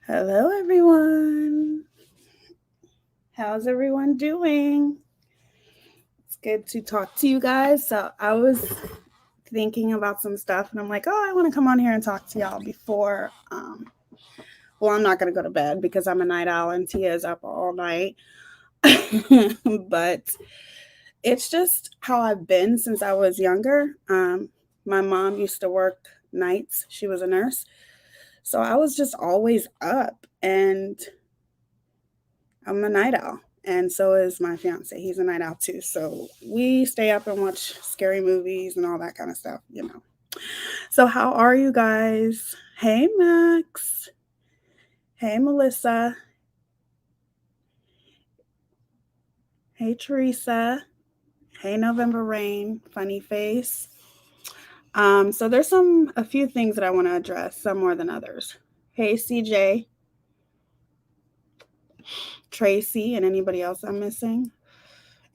Hello, everyone. How's everyone doing? It's good to talk to you guys. So, I was thinking about some stuff and I'm like, oh, I want to come on here and talk to y'all before. Well, I'm not going to go to bed because I'm a night owl and Tia is up all night. But it's just how I've been since I was younger. My mom used to work nights, she was a nurse. So, I was just always up and I'm a night owl, and so is my fiance. He's a night owl too. So we stay up and watch scary movies and all that kind of stuff. So, how are you guys? Hey, Max. Hey, Melissa. Hey, Teresa. Hey, November Rain. Funny face. So there's a few things that I want to address, some more than others. Hey, CJ, Tracy, and anybody else I'm missing.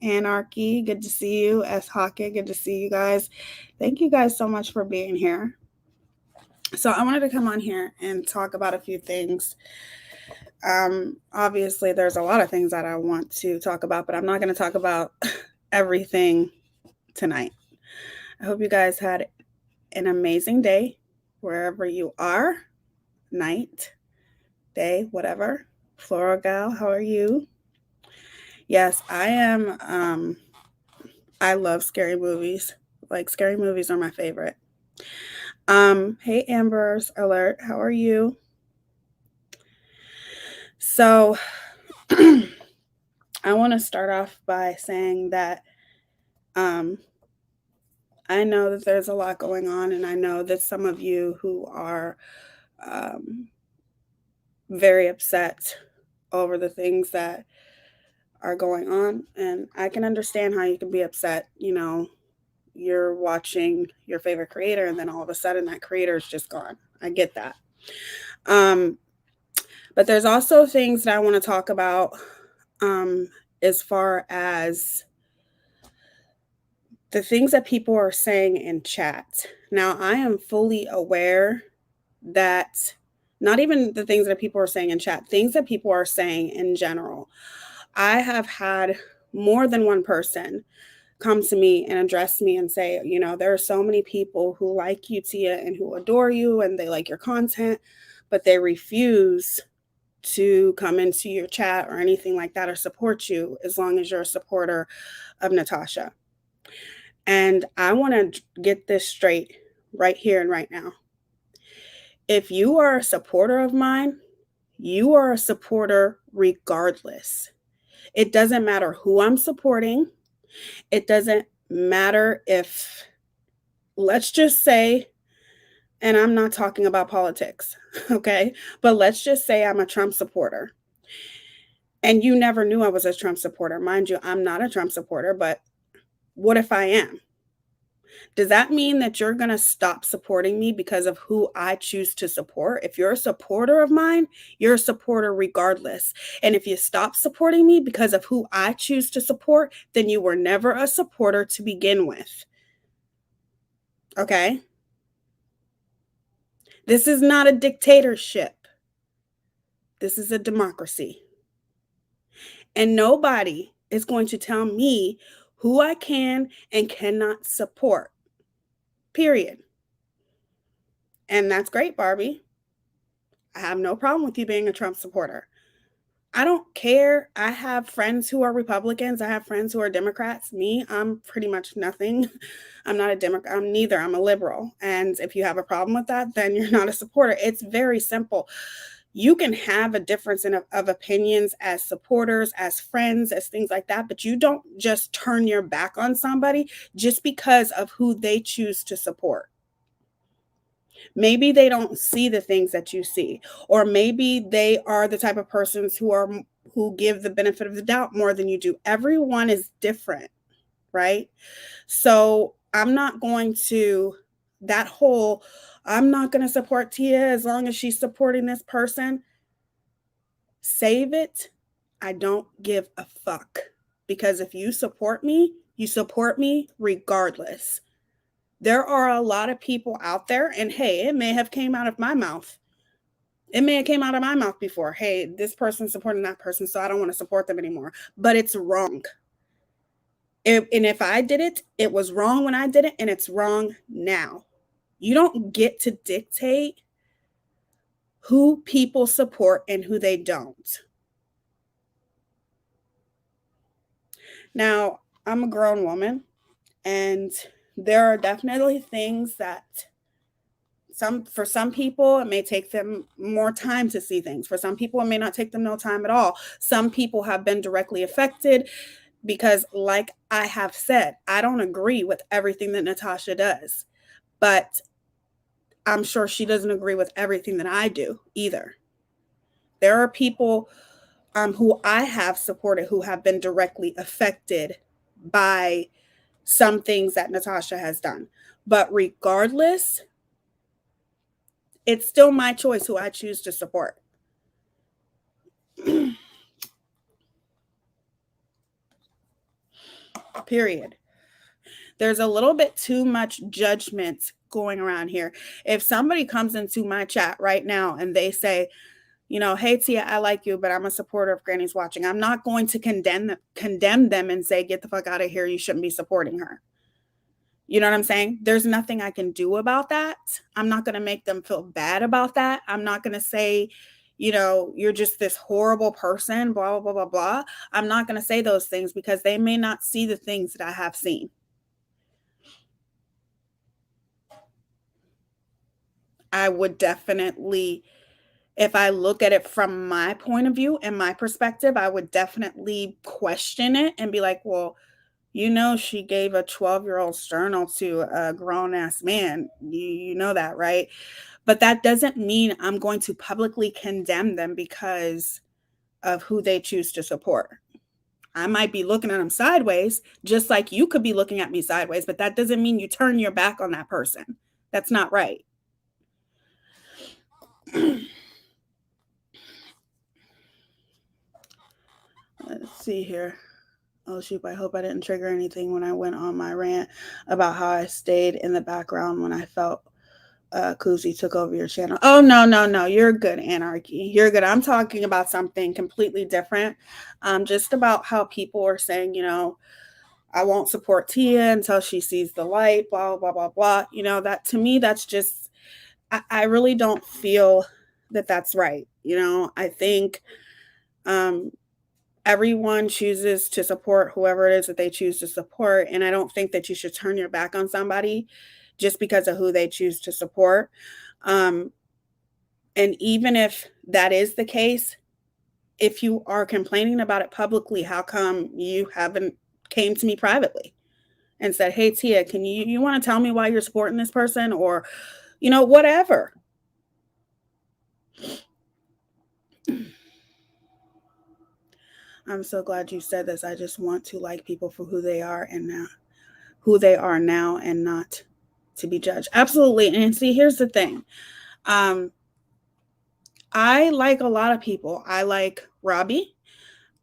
Anarchy, good to see you. S. Hockett, good to see you guys. Thank you guys so much for being here. So, I wanted to come on here and talk about a few things. Obviously, there's a lot of things that I want to talk about, but I'm not going to talk about everything tonight. I hope you guys had an amazing day wherever you are, night, day, whatever. Floral Gal, how are you? Yes, I am. I love scary movies. Like, scary movies are my favorite. Hey, Amber's Alert, how are you? So, I want to start off by saying that um, I know that there's a lot going on, and I know that some of you who are um, very upset over the things that are going on, and I can understand how you can be upset. You're watching your favorite creator, and then all of a sudden that creator is just gone. I get that. Um, but there's also things that I want to talk about um, as far as the things that people are saying in chat. Now, I am fully aware that not even the things that people are saying in chat, things that people are saying in general. I have had more than one person come to me and address me and say, there are so many people who like you, Tia, and who adore you and they like your content, but they refuse to come into your chat or anything like that or support you as long as you're a supporter of Natasha. And I want to get this straight right here and right now. If you are a supporter of mine, you are a supporter regardless. It doesn't matter who I'm supporting. It doesn't matter if, let's just say, and I'm not talking about politics, okay? But let's just say I'm a Trump supporter. And you never knew I was a Trump supporter. Mind you, I'm not a Trump supporter, but what if I am? Does that mean that you're going to stop supporting me because of who I choose to support? If you're a supporter of mine, you're a supporter regardless. And if you stop supporting me because of who I choose to support, then you were never a supporter to begin with. Okay? This is not a dictatorship. This is a democracy. And nobody is going to tell me who I can and cannot support. Period. And that's great, Barbie. I have no problem with you being a Trump supporter. I don't care. I have friends who are Republicans. I have friends who are Democrats. Me, I'm pretty much nothing. I'm not a Democrat. I'm neither. I'm a liberal. And if you have a problem with that, then you're not a supporter. It's very simple. You can have a difference of opinions as supporters, as friends, as things like that, but you don't just turn your back on somebody just because of who they choose to support. Maybe they don't see the things that you see, or maybe they are the type of persons who give the benefit of the doubt more than you do. Everyone is different, right? So I'm not going to that whole I'm not going to support Tia as long as she's supporting this person. Save it. I don't give a fuck, because if you support me, you support me regardless. There are a lot of people out there, and hey, it may have came out of my mouth. It may have came out of my mouth before. Hey, this person's supporting that person, so I don't want to support them anymore. But it's wrong. And if I did it, it was wrong when I did it, and it's wrong now. You don't get to dictate who people support and who they don't. Now, I'm a grown woman, and there are definitely things that for some people it may take them more time to see things. For some people it may not take them no time at all. Some people have been directly affected because, like I have said, I don't agree with everything that Natasha does, but I'm sure she doesn't agree with everything that I do either. There are people who I have supported who have been directly affected by some things that Natasha has done. But regardless, it's still my choice who I choose to support. Period. There's a little bit too much judgment going around here. If somebody comes into my chat right now and they say, hey Teaya, I like you, but I'm a supporter of Granny's Watching, I'm not going to condemn them and say, get the fuck out of here, you shouldn't be supporting her. You know what I'm saying? There's nothing I can do about that. I'm not going to make them feel bad about that. I'm not going to say, you're just this horrible person, blah, blah, blah, blah, blah. I'm not going to say those things because they may not see the things that I have seen. I would definitely, if I look at it from my point of view and my perspective, I would definitely question it and be like, well, she gave a 12-year-old sternal to a grown-ass man. You know that, right? But that doesn't mean I'm going to publicly condemn them because of who they choose to support. I might be looking at them sideways, just like you could be looking at me sideways, but that doesn't mean you turn your back on that person. That's not right. Let's see here. Oh, shoot, I hope I didn't trigger anything when I went on my rant about how I stayed in the background when I felt Koozie took over your channel. Oh, no. You're good, Anarchy. You're good. I'm talking about something completely different. Just about how people are saying, I won't support Teaya until she sees the light, blah, blah, blah, blah. That to me, that's just, I really don't feel that that's right. I think everyone chooses to support whoever it is that they choose to support. And I don't think that you should turn your back on somebody just because of who they choose to support. And even if that is the case, if you are complaining about it publicly, how come you haven't came to me privately and said, hey, Teaya, can you want to tell me why you're supporting this person, or, whatever. I'm so glad you said this. I just want to like people for who they are and now and not to be judged. Absolutely. And see, here's the thing. I like a lot of people. I like Robbie.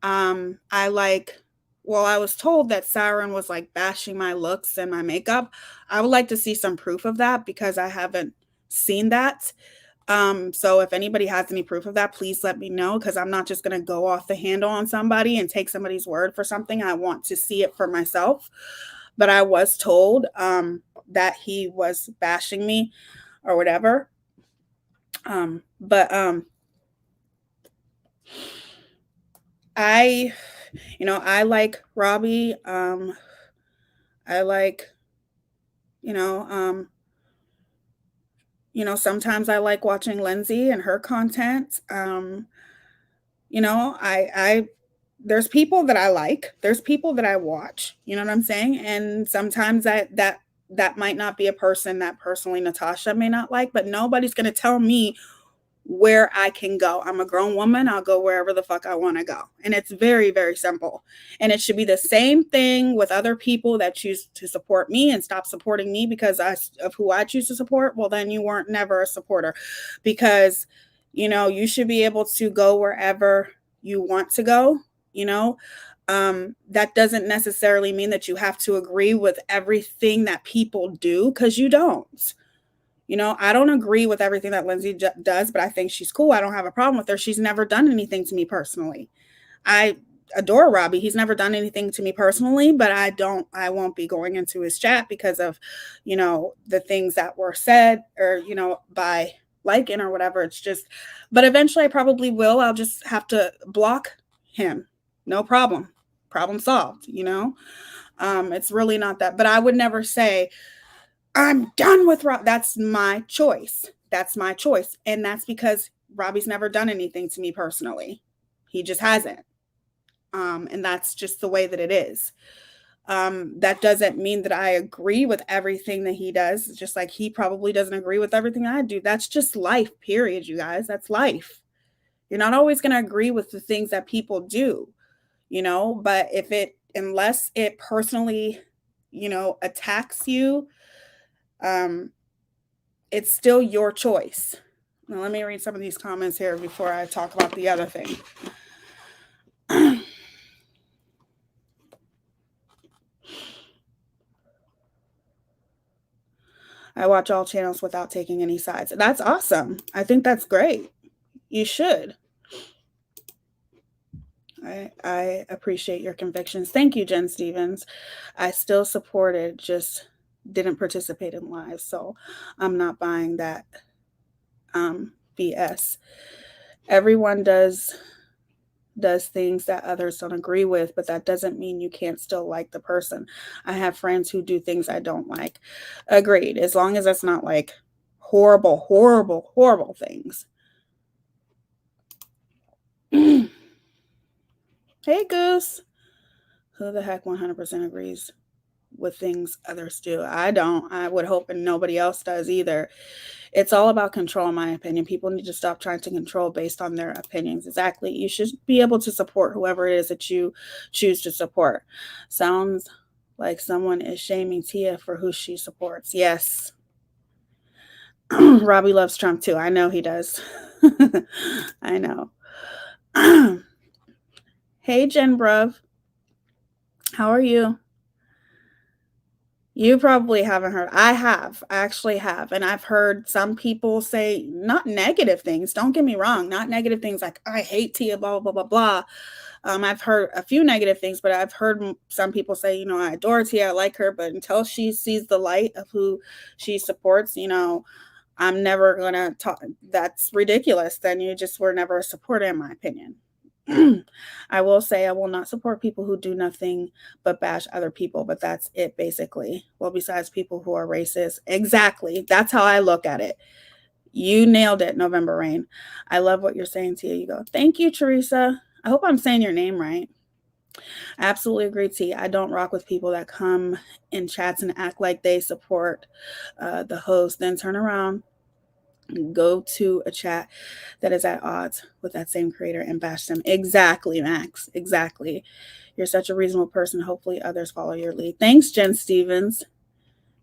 I was told that Siren was like bashing my looks and my makeup. I would like to see some proof of that because I haven't seen that. So if anybody has any proof of that, please let me know, because I'm not just going to go off the handle on somebody and take somebody's word for something. I want to see it for myself. But I was told that he was bashing me or whatever. But I like Robbie. I like, sometimes I like watching Lindsay and her content. I there's people that I like. There's people that I watch. You know what I'm saying? And sometimes that might not be a person that personally Natasha may not like, but nobody's going to tell me where I can go. I'm a grown woman. I'll go wherever the fuck I want to go. And it's very, very simple. And it should be the same thing with other people that choose to support me and stop supporting me because of who I choose to support. Well, then you weren't never a supporter, because, you should be able to go wherever you want to go. That doesn't necessarily mean that you have to agree with everything that people do, because you don't. You know, I don't agree with everything that Lindsay does, but I think she's cool. I don't have a problem with her. She's never done anything to me personally. I adore Robbie. He's never done anything to me personally, but I won't be going into his chat because of, the things that were said or, by liking or whatever. It's just, but eventually I probably will. I'll just have to block him. No problem. Problem solved. It's really not that, but I would never say, I'm done with Rob. That's my choice. That's my choice. And that's because Robbie's never done anything to me personally. He just hasn't. And that's just the way that it is. That doesn't mean that I agree with everything that he does, just like he probably doesn't agree with everything I do. That's just life, period, you guys. That's life. You're not always going to agree with the things that people do, but unless it personally, attacks you, it's still your choice. Now, let me read some of these comments here before I talk about the other thing. I watch all channels without taking any sides. That's awesome. I think that's great. You should. I appreciate your convictions. Thank you, Jen Stevens. I still supported, just didn't participate in live, so I'm not buying that BS. Everyone does things that others don't agree with, but that doesn't mean you can't still like the person. I have friends who do things I don't like. Agreed. As long as it's not like horrible, horrible, horrible things. Hey, Goose. Who the heck 100% agrees with things others do? I don't. I would hope and nobody else does either. It's all about control, in my opinion. People need to stop trying to control based on their opinions. Exactly. You should be able to support whoever it is that you choose to support. Sounds like someone is shaming Teaya for who she supports. Yes. Robbie loves Trump too. I know he does. I know. Hey, Jen Bruv. How are you? You probably haven't heard. I have. I actually have. And I've heard some people say not negative things. Don't get me wrong. Not negative things like, I hate Teaya, blah, blah, blah, blah. I've heard a few negative things, but I've heard some people say, I adore Teaya, I like her, but until she sees the light of who she supports, I'm never going to talk. That's ridiculous. Then you just were never a supporter, in my opinion. I will say I will not support people who do nothing but bash other people, but that's it basically. Well, besides people who are racist. Exactly. That's how I look at it. You nailed it, November Rain. I love what you're saying, Tia. You go. Thank you, Teresa. I hope I'm saying your name right. I absolutely agree, T. I don't rock with people that come in chats and act like they support the host, then turn around, go to a chat that is at odds with that same creator and bash them. Exactly, Max. Exactly. You're such a reasonable person. Hopefully others follow your lead. Thanks, Jen Stevens.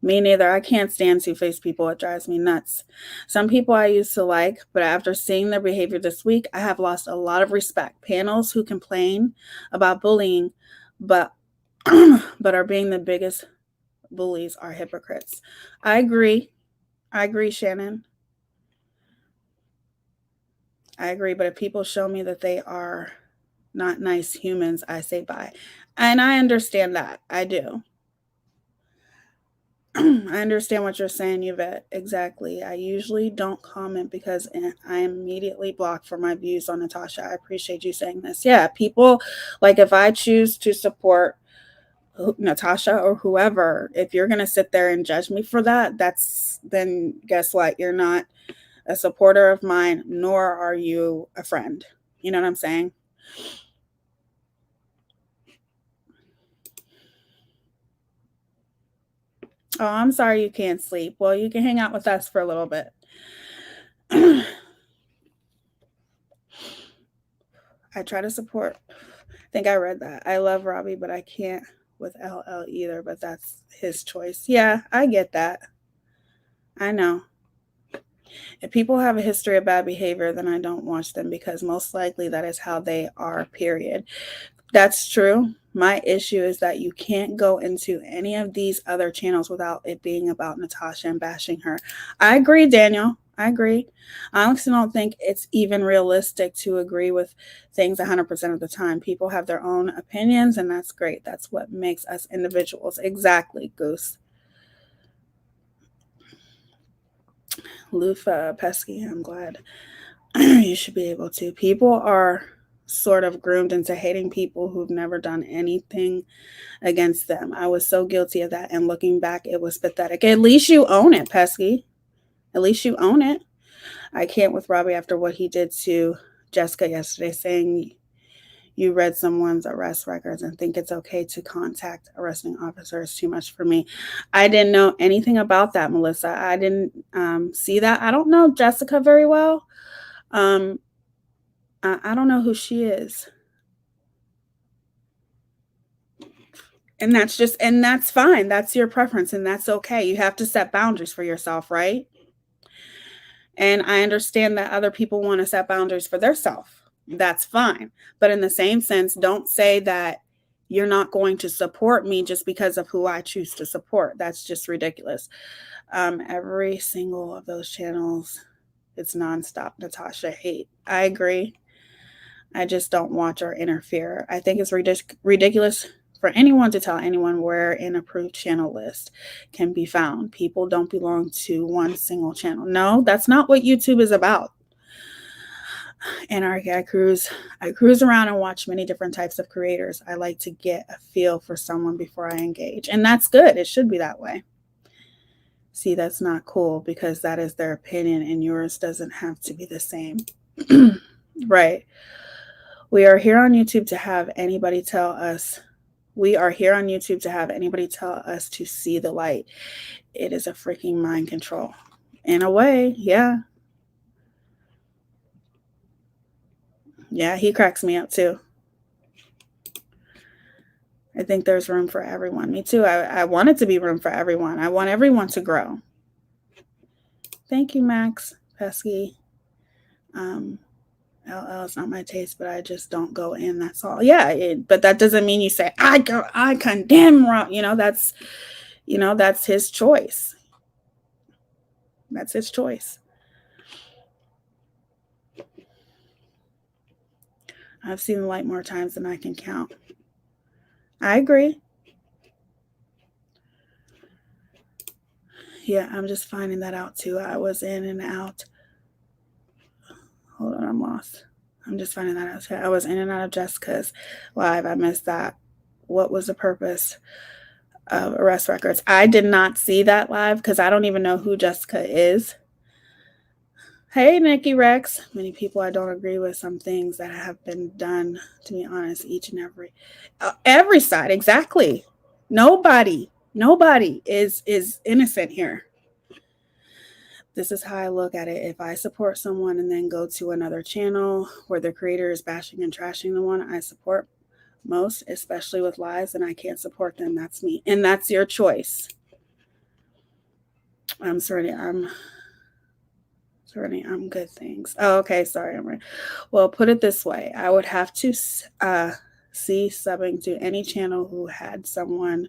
Me neither. I can't stand two-faced people. It drives me nuts. Some people I used to like, but after seeing their behavior this week, I have lost a lot of respect. Panels who complain about bullying, but but are being the biggest bullies are hypocrites. I agree. I agree, Shannon. I agree. But if people show me that they are not nice humans, I say bye. And I understand that. I do. I understand what you're saying, Yvette. Exactly. I usually don't comment because I am immediately blocked for my views on Natasha. I appreciate you saying this. Yeah, people, like if I choose to support Natasha or whoever, if you're going to sit there and judge me for that, then guess what? You're not a supporter of mine, nor are you a friend. You know what I'm saying? Oh, I'm sorry you can't sleep. Well, you can hang out with us for a little bit. I try to support. I think I read that. I love Robbie, but I can't with LL either, but that's his choice. Yeah, I get that. I know. If people have a history of bad behavior, then I don't watch them because most likely that is how they are, period. That's true. My issue is that you can't go into any of these other channels without it being about Natasha and bashing her. I agree, Daniel. I agree. I honestly don't think it's even realistic to agree with things 100% of the time. People have their own opinions, and that's great. That's what makes us individuals. Exactly, Goose. Lufa, Pesky, I'm glad. You should be able to. People are sort of groomed into hating people who've never done anything against them. I was so guilty of that. And looking back, it was pathetic. At least you own it, Pesky. At least you own it. I can't with Robbie after what he did to Jessica yesterday, saying you read someone's arrest records and think it's okay to contact arresting officers. Too much for me. I didn't know anything about that, Melissa. I didn't see that. I don't know Jessica very well. Um, I don't know who she is. And that's fine. That's your preference and that's okay. You have to set boundaries for yourself, right? And I understand that other people want to set boundaries for themselves. That's fine. But in the same sense, don't say that you're not going to support me just because of who I choose to support. That's just ridiculous. Every single of those channels, it's nonstop Natasha hate. I agree. I just don't watch or interfere. I think it's ridiculous for anyone to tell anyone where an approved channel list can be found. People don't belong to one single channel. No, that's not what YouTube is about. Anarchy, I cruise around and watch many different types of creators. I like to get a feel for someone before I engage. And that's good. It should be that way. See, that's not cool because that is their opinion and yours doesn't have to be the same. Right. We are here on YouTube to have anybody tell us to see the light. It is a freaking mind control. In a way, yeah. Yeah, he cracks me up too. I think there's room for everyone. Me too. I want it to be room for everyone. I want everyone to grow. Thank you, Max Pesky. LL is not my taste, but I just don't go in. That's all. Yeah, but that doesn't mean you say I condemn. That's his choice. That's his choice. I've seen the light more times than I can count. I agree. Yeah, I'm just finding that out too. I was in and out. Hold on, I'm lost. I'm just finding that out. I was in and out of Jessica's live. I missed that. What was the purpose of arrest records? I did not see that live because I don't even know who Jessica is. Hey, Nikki Rex. Many people I don't agree with some things that have been done, to be honest, each and every side. Exactly. Nobody is innocent here. This is how I look at it. If I support someone and then go to another channel where the creator is bashing and trashing the one I support most, especially with lies, and I can't support them, that's me. And that's your choice. I'm sorry. I'm good, thanks. Oh, okay, sorry. Well, put it this way. I would have to see subbing to any channel who had someone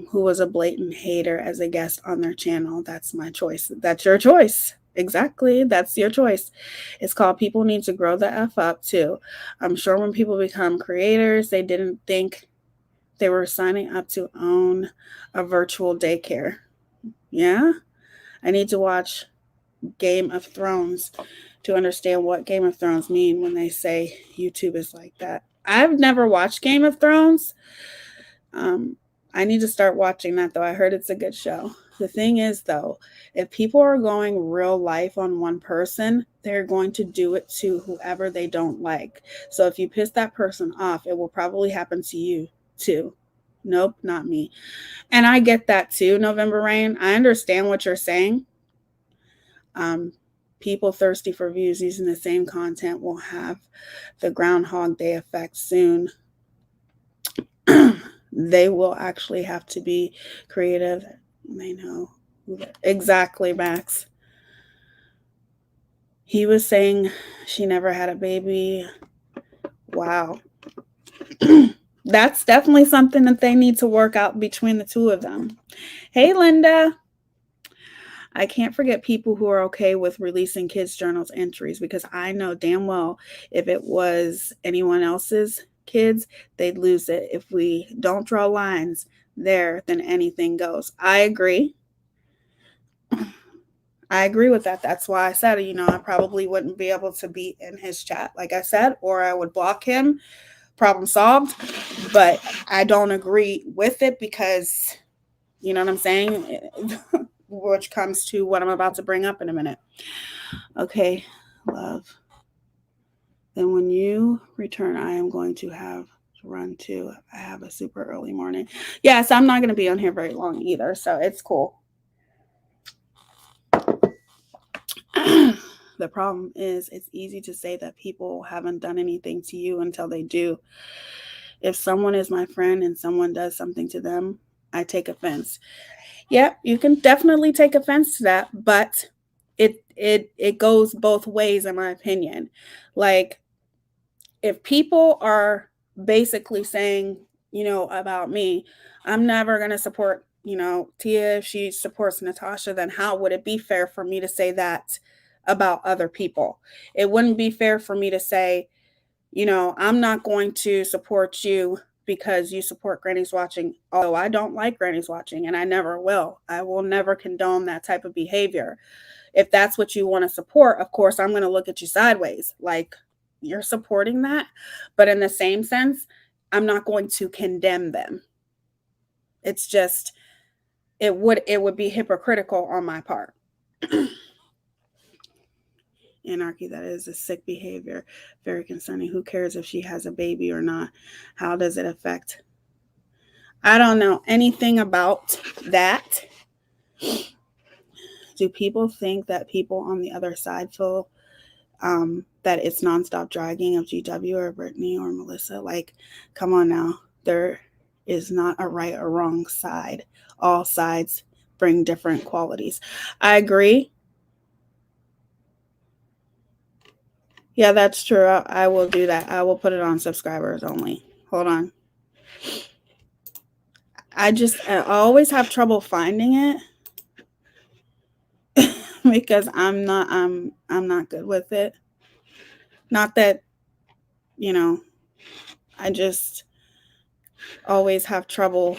who was a blatant hater as a guest on their channel. That's my choice. That's your choice. Exactly. That's your choice. It's called people need to grow the F up too. I'm sure when people become creators, they didn't think they were signing up to own a virtual daycare. Yeah. I need to watch Game of Thrones to understand what Game of Thrones mean when they say YouTube is like that. I've never watched Game of Thrones. I need to start watching that though. I heard it's a good show. The thing is though, if people are going real life on one person, they're going to do it to whoever they don't like. So if you piss that person off, it will probably happen to you too. Nope, not me. And I get that too, November Rain. I understand what you're saying. People thirsty for views using the same content will have the Groundhog Day effect soon. They will actually have to be creative. They know. Exactly, Max. He was saying she never had a baby. Wow. That's definitely something that they need to work out between the two of them. Hey, Linda. I can't forget people who are okay with releasing kids' journals entries, because I know damn well if it was anyone else's kids, they'd lose it. If we don't draw lines there, then anything goes. I agree. I agree with that. That's why I said, I probably wouldn't be able to be in his chat, like I said, or I would block him. Problem solved. But I don't agree with it because, you know what I'm saying? Which comes to what I'm about to bring up in a minute. Okay, love. Then when you return, I am going to have to run too. I have a super early morning. Yes, I'm not going to be on here very long either, so it's cool. The problem is it's easy to say that people haven't done anything to you until they do. If someone is my friend and someone does something to them, I take offense. Yeah, you can definitely take offense to that, but it goes both ways in my opinion. Like, if people are basically saying, about me, I'm never going to support, Teaya if she supports Natasha, then how would it be fair for me to say that about other people? It wouldn't be fair for me to say, I'm not going to support you because you support Granny's Watching, although I don't like Granny's Watching and I never will. I will never condone that type of behavior. If that's what you want to support, of course, I'm going to look at you sideways. Like, you're supporting that. But in the same sense, I'm not going to condemn them. It's just, it would be hypocritical on my part. Anarchy, that is a sick behavior. Very concerning. Who cares if she has a baby or not? How does it affect? I don't know anything about that. Do people think that people on the other side feel that it's nonstop dragging of GW or Brittany or Melissa? Like, come on now. There is not a right or wrong side. All sides bring different qualities. I agree. Yeah, that's true. I will do that. I will put it on subscribers only. Hold on. I always have trouble finding it because I'm not good with it. Not that, you know, I just always have trouble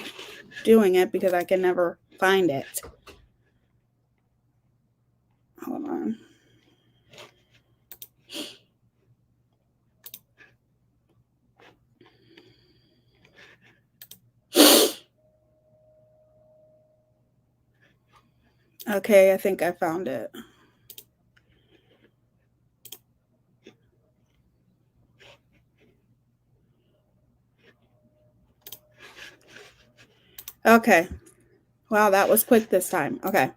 doing it because I can never find it. Hold on. Okay, I think I found it. Okay. Wow, that was quick this time. Okay.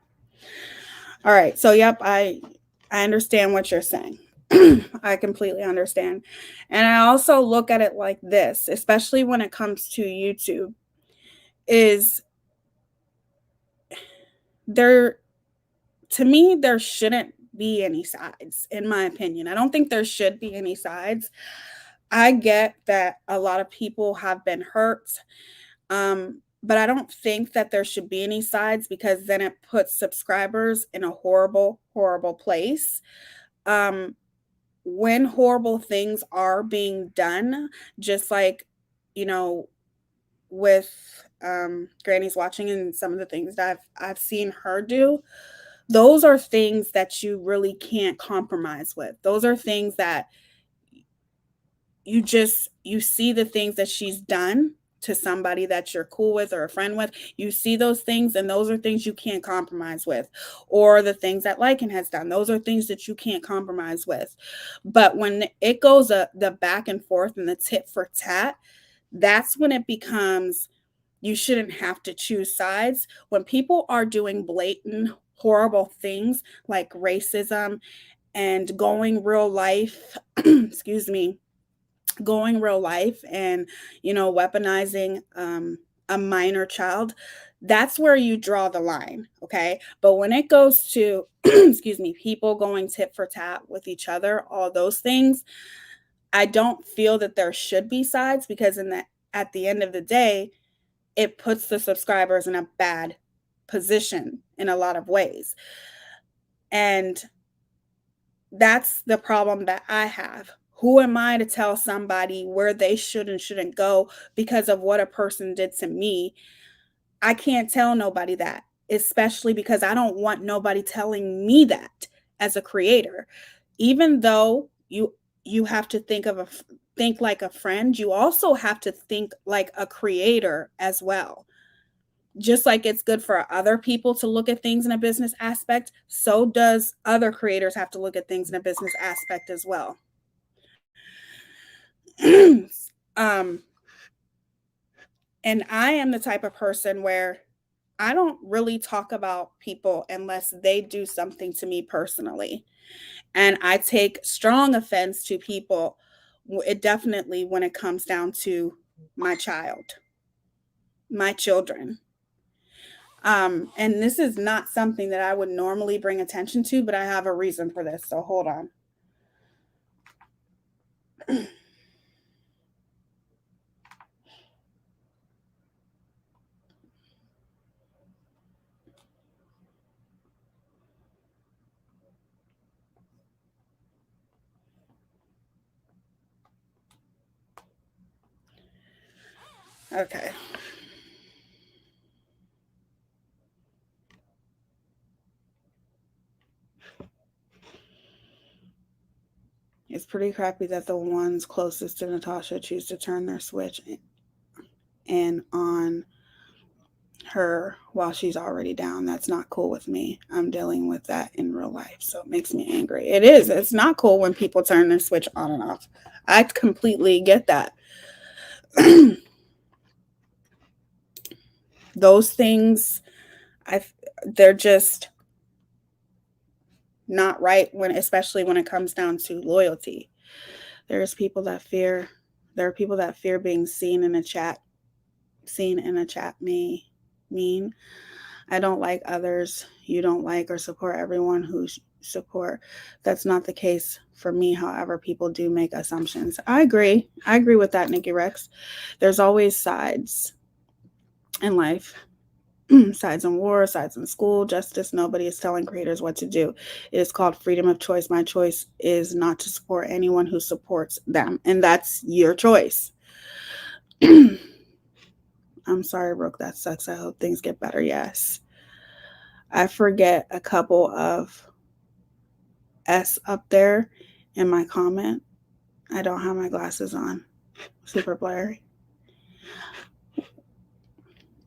All right. So, yep, I understand what you're saying. I completely understand. And I also look at it like this, especially when it comes to YouTube, is there, to me, there shouldn't be any sides, in my opinion. I don't think there should be any sides. I get that a lot of people have been hurt. But I don't think that there should be any sides, because then it puts subscribers in a horrible, horrible place. When horrible things are being done, just like, you know, with Granny's Watching and some of the things that I've seen her do, those are things that you really can't compromise with. Those are things that you see the things that she's done to somebody that you're cool with or a friend with. You see those things, and those are things you can't compromise with. Or the things that Lycan has done, those are things that you can't compromise with. But when it goes the back and forth and the tit for tat, that's when it becomes, you shouldn't have to choose sides. When people are doing blatant horrible things like racism and going real life excuse me, going real life and, weaponizing a minor child, that's where you draw the line. Okay. But when it goes to excuse me, people going tit for tat with each other, all those things, I don't feel that there should be sides, because at the end of the day, it puts the subscribers in a bad position in a lot of ways. And that's the problem that I have. Who am I to tell somebody where they should and shouldn't go because of what a person did to me? I can't tell nobody that, especially because I don't want nobody telling me that as a creator. Even though you have to think like a friend, you also have to think like a creator as well. Just like it's good for other people to look at things in a business aspect, so does other creators have to look at things in a business aspect as well. um, and I am the type of person where I don't really talk about people unless they do something to me personally. And I take strong offense to people. It definitely when it comes down to my child, my children. And this is not something that I would normally bring attention to, but I have a reason for this. So hold on. Okay. It's pretty crappy that the ones closest to Natasha choose to turn their switch in on her while she's already down. That's not cool with me. I'm dealing with that in real life, so it makes me angry. It is. It's not cool when people turn their switch on and off. I completely get that. Those things, I they're just not right when, especially when it comes down to loyalty. There's people that fear. There are people that fear being seen in a chat. Seen in a chat may mean I don't like others. You don't like or support everyone who support. That's not the case for me. However, people do make assumptions. I agree. I agree with that, Nikki Rex. There's always sides in life. Sides in war, sides in school, justice. Nobody is telling creators what to do. It is called freedom of choice. My choice is not to support anyone who supports them, and that's your choice. I'm sorry, Brooke. That sucks. I hope things get better. Yes. I forget a couple of S up there in my comment. I don't have my glasses on. Super blurry.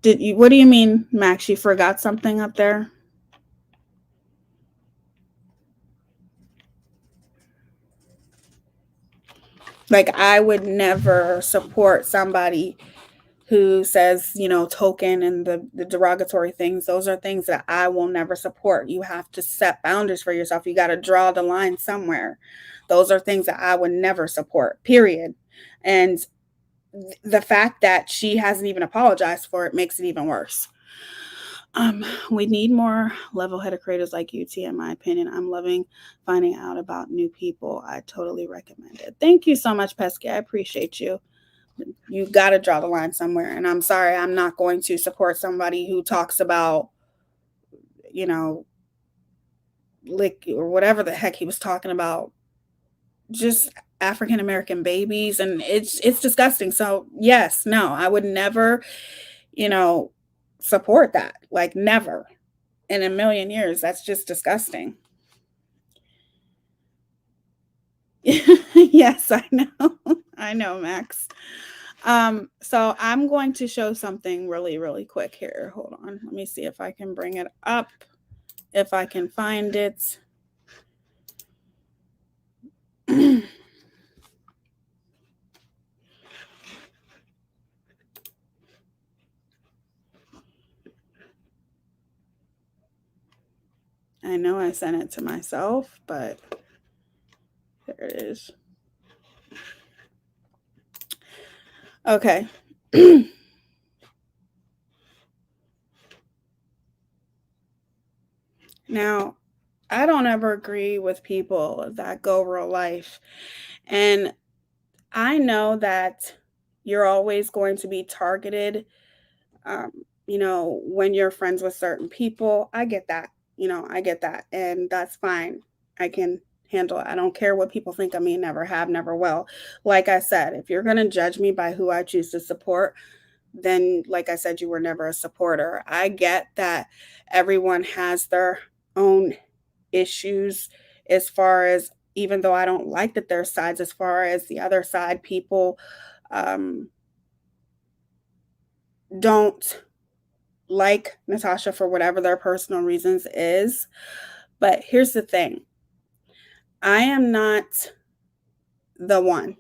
What do you mean, Max? You forgot something up there? Like, I would never support somebody who says, token and the derogatory things. Those are things that I will never support. You have to set boundaries for yourself. You got to draw the line somewhere. Those are things that I would never support, period. And the fact that she hasn't even apologized for it makes it even worse. We need more level-headed creators like you, T, in my opinion. I'm loving finding out about new people. I totally recommend it. Thank you so much, Pesky. I appreciate you. You got to draw the line somewhere. And I'm sorry, I'm not going to support somebody who talks about, you know, lick or whatever the heck he was talking about, just African American babies, and it's disgusting. So yes, no, I would never, you know, support that. Like, never in a million years. That's just disgusting. Yes, I know. I know, Max. So I'm going to show something really, really quick here. Hold on. Let me see if I can bring it up, if I can find it. I know I sent it to myself, but there it is. Okay. Now, I don't ever agree with people that go real life and I know that you're always going to be targeted, when you're friends with certain people. I get that. I get that. And that's fine. I can handle it. I don't care what people think of me, never have, never will. Like I said, if you're going to judge me by who I choose to support, then, like I said, you were never a supporter. I get that everyone has their own issues as far as, even though I don't like that their sides, as far as the other side, people um, don't like Natasha for whatever their personal reasons is. But here's the thing, I am not the one.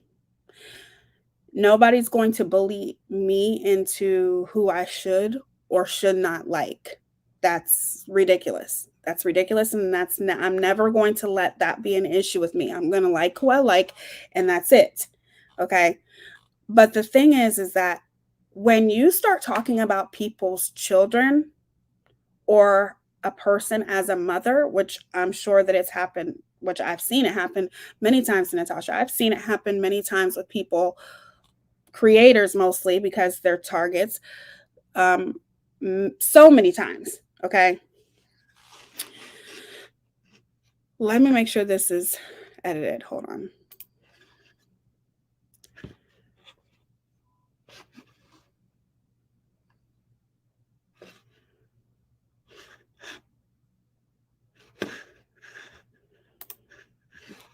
Nobody's going to bully me into who I should or should not like. That's ridiculous. That's ridiculous. And I'm never going to let that be an issue with me. I'm going to like who I like, and that's it. Okay. But the thing is that when you start talking about people's children or a person as a mother, which I'm sure that it's happened, which I've seen it happen many times to Natasha. I've seen it happen many times with people, creators mostly, because they're targets, um, so many times. Okay. Let me make sure this is edited. Hold on.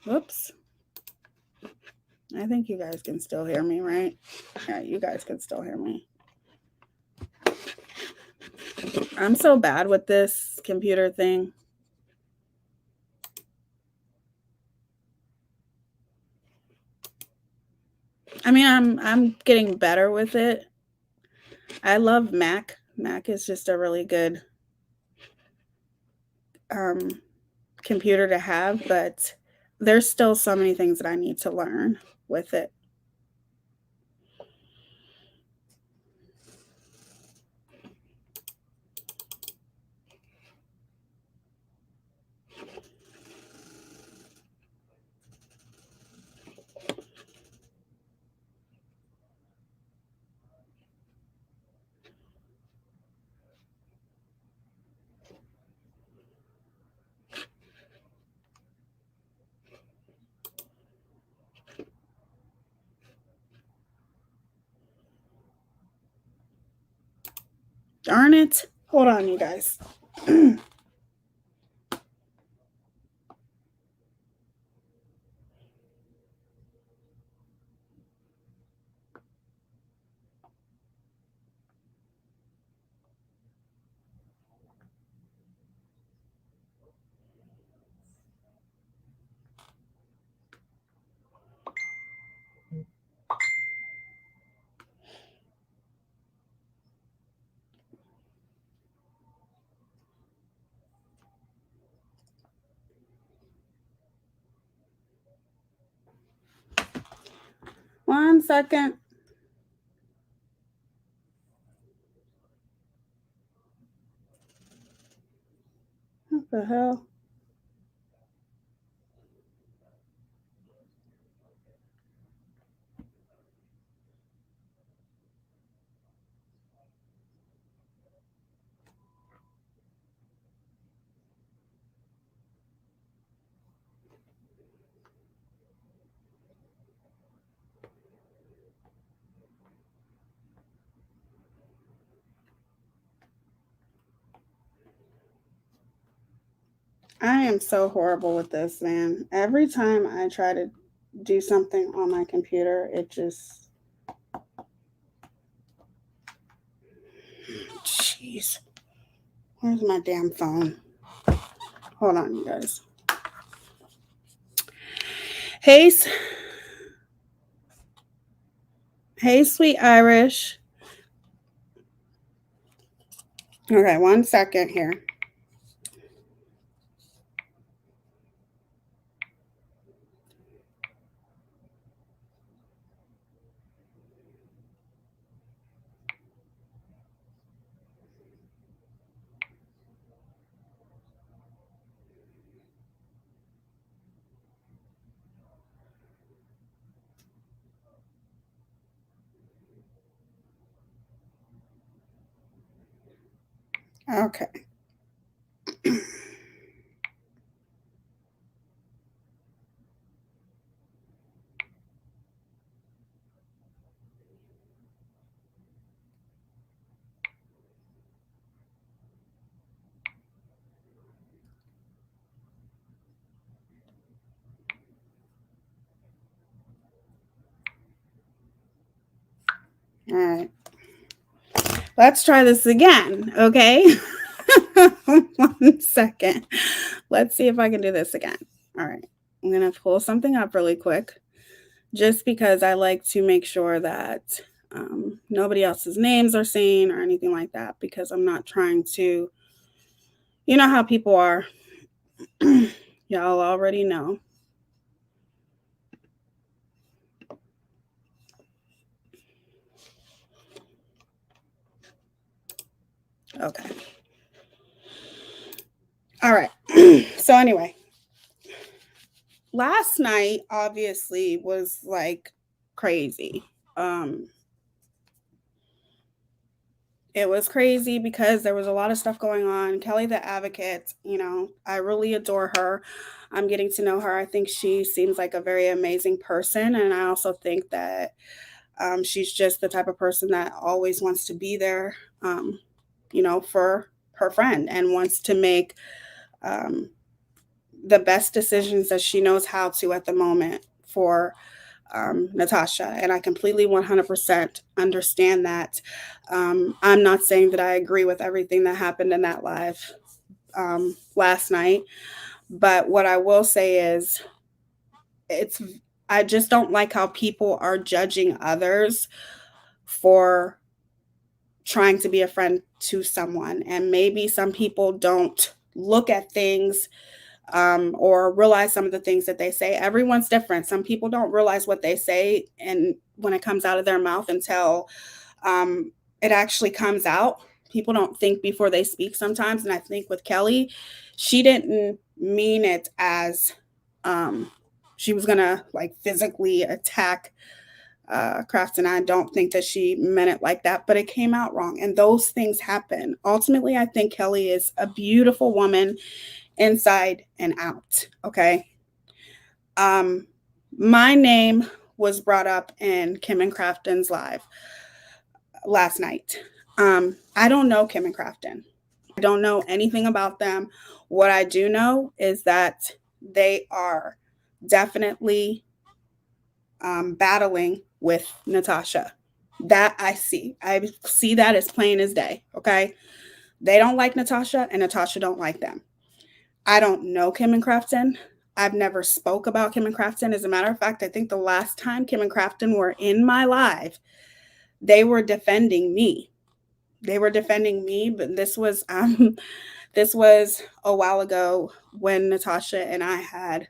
Whoops. I think you guys can still hear me, right? Yeah, you guys can still hear me. I'm so bad with this computer thing. I mean, I'm getting better with it. I love Mac. Mac is just a really good um, computer to have, but there's still so many things that I need to learn with it. Darn it. Hold on, you guys. One second. What the hell? I am so horrible with this, man. Every time I try to do something on my computer, it just. Jeez. Where's my damn phone? Hold on, you guys. Hey, hey, sweet Irish. Okay, one second here. Okay. All right. Let's try this again. Okay. 1 second. Let's see if I can do this again. All right. I'm going to pull something up really quick just because I like to make sure that nobody else's names are seen or anything like that, because I'm not trying to, you know how people are. Y'all already know. Okay. All right. So, anyway, last night obviously was like crazy. Um, it was crazy because there was a lot of stuff going on. Kelly, the advocate, I really adore her. I'm getting to know her. I think she seems like a very amazing person. And I also think that she's just the type of person that always wants to be there, for her friend, and wants to make um, the best decisions that she knows how to at the moment for Natasha. And I completely 100% understand that. I'm not saying that I agree with everything that happened in that live last night, but what I will say is it's, I just don't like how people are judging others for trying to be a friend to someone. And maybe some people don't look at things or realize some of the things that they say. Everyone's different. Some people don't realize what they say, and when it comes out of their mouth until it actually comes out. People don't think before they speak sometimes. And I think with Kelly, she didn't mean it as she was going to like physically attack Crafts, and I don't think that she meant it like that, but it came out wrong. And those things happen. Ultimately, I think Kelly is a beautiful woman inside and out. Okay. Um, my name was brought up in Kim and Crafton's live last night. I don't know Kim and Crafton. I don't know anything about them. What I do know is that they are definitely battling with Natasha. That I see. I see that as plain as day. Okay. They don't like Natasha, and Natasha don't like them. I don't know Kim and Crafton. I've never spoke about Kim and Crafton. As a matter of fact, I think the last time Kim and Crafton were in my live, they were defending me. They were defending me, but this was a while ago when Natasha and I had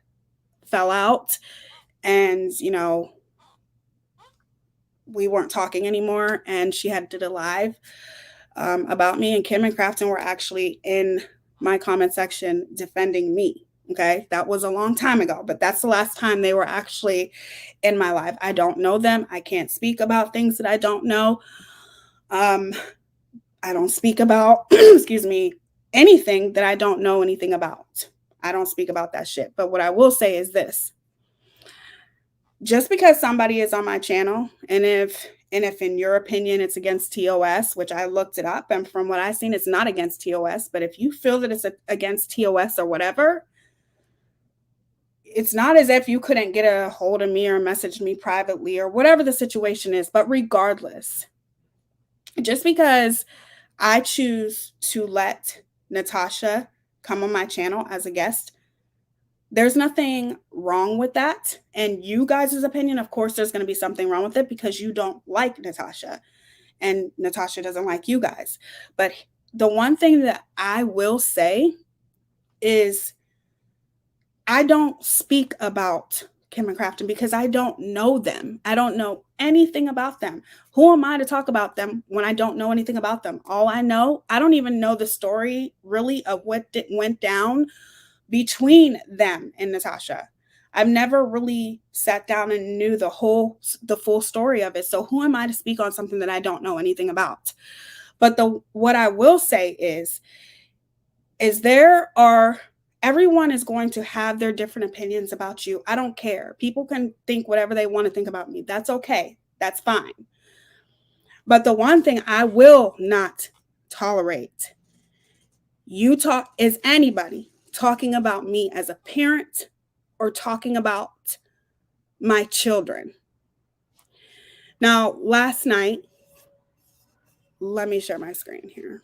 fell out, and we weren't talking anymore, and she had did a live about me, and Kim and Crafton were actually in my comment section defending me. Okay, that was a long time ago, but that's the last time they were actually in my life. I don't know them. I can't speak about things that I don't know. Um, I don't speak about, excuse me, anything that I don't know anything about. I don't speak about that shit. But what I will say is this: just because somebody is on my channel, and if in your opinion it's against TOS, which I looked it up, and from what I've seen, it's not against TOS, but if you feel that it's against TOS or whatever, it's not as if you couldn't get a hold of me or message me privately or whatever the situation is. But regardless, just because I choose to let Natasha come on my channel as a guest, there's nothing wrong with that. And you guys' opinion, of course, there's going to be something wrong with it because you don't like Natasha and Natasha doesn't like you guys. But the one thing that I will say is I don't speak about Kim and Crafton because I don't know them. I don't know anything about them. Who am I to talk about them when I don't know anything about them? All I know, I don't even know the story really of what went down between them and Natasha. I've never really sat down and knew the full story of it. So who am I to speak on something that I don't know anything about? But what I will say is everyone is going to have their different opinions about you. I don't care. People can think whatever they want to think about me. That's okay. That's fine. But the one thing I will not tolerate is anybody talking about me as a parent or talking about my children. Now, last night, let me share my screen here.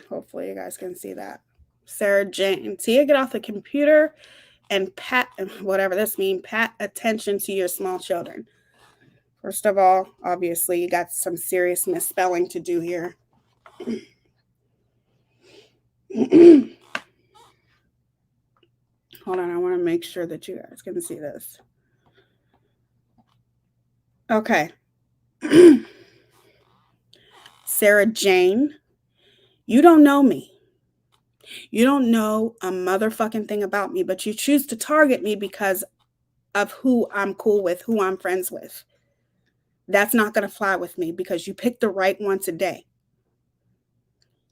Hopefully you guys can see that. Sarah Jane. Teaya, get off the computer and pat, whatever this means, pat attention to your small children. First of all, obviously, you got some serious misspelling to do here. Hold on, I want to make sure that you guys can see this. Okay. Sarah Jane, you don't know me. You don't know a motherfucking thing about me, but you choose to target me because of who I'm cool with, who I'm friends with. That's not going to fly with me because you picked the right one today.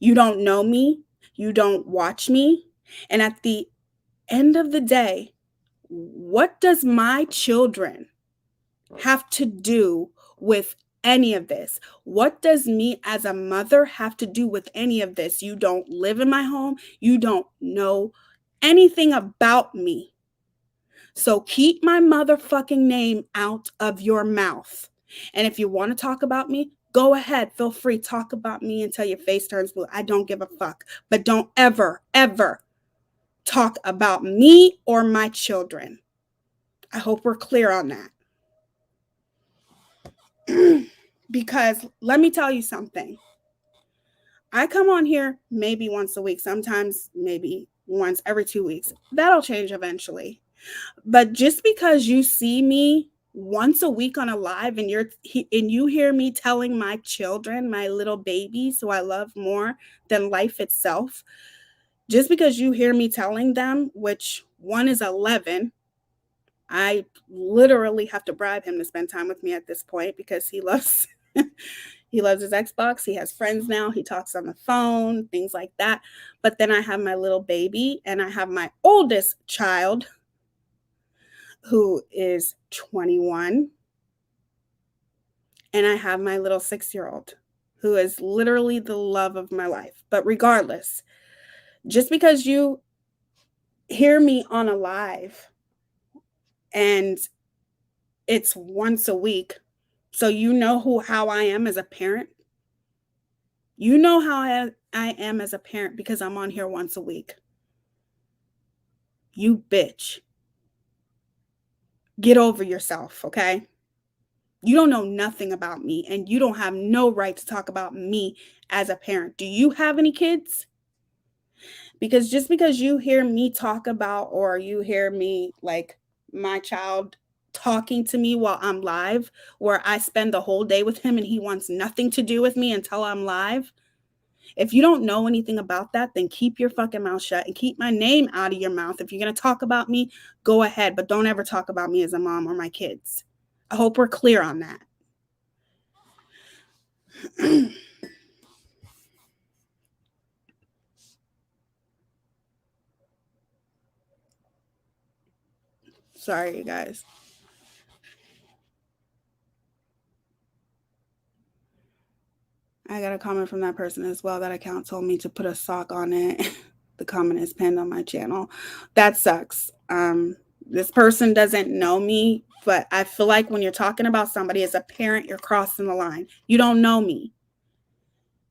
You don't know me. You don't watch me. And at the end of the day, what does my children have to do with any of this? What does me as a mother have to do with any of this? You don't live in my home. You don't know anything about me. So keep my motherfucking name out of your mouth. And if you want to talk about me, go ahead. Feel free. Talk about me until your face turns blue. I don't give a fuck. But don't ever, ever talk about me or my children. I hope we're clear on that. Because let me tell you something. I come on here maybe once a week, sometimes maybe once every 2 weeks. That'll change eventually. But just because you see me once a week on a live and you hear me telling my children, my little babies who I love more than life itself, just because you hear me telling them, which one is 11, I literally have to bribe him to spend time with me at this point because he loves he loves his Xbox. He has friends now. He talks on the phone, things like that. But then I have my little baby and I have my oldest child who is 21. And I have my little 6-year-old who is literally the love of my life. But regardless, just because you hear me on a live and it's once a week, so you know how I am as a parent. You know how I am as a parent because I'm on here once a week. You bitch. Get over yourself, okay? You don't know nothing about me and you don't have no right to talk about me as a parent. Do you have any kids? Because just because you hear me talk about or you hear me like my child talking to me while I'm live, where I spend the whole day with him and he wants nothing to do with me until I'm live. If you don't know anything about that, then keep your fucking mouth shut and keep my name out of your mouth. If you're going to talk about me, go ahead, but don't ever talk about me as a mom or my kids. I hope we're clear on that. Sorry, you guys. I got a comment from that person as well. That account told me to put a sock on it. The comment is pinned on my channel. That sucks. This person doesn't know me, but I feel like when you're talking about somebody as a parent, you're crossing the line. You don't know me.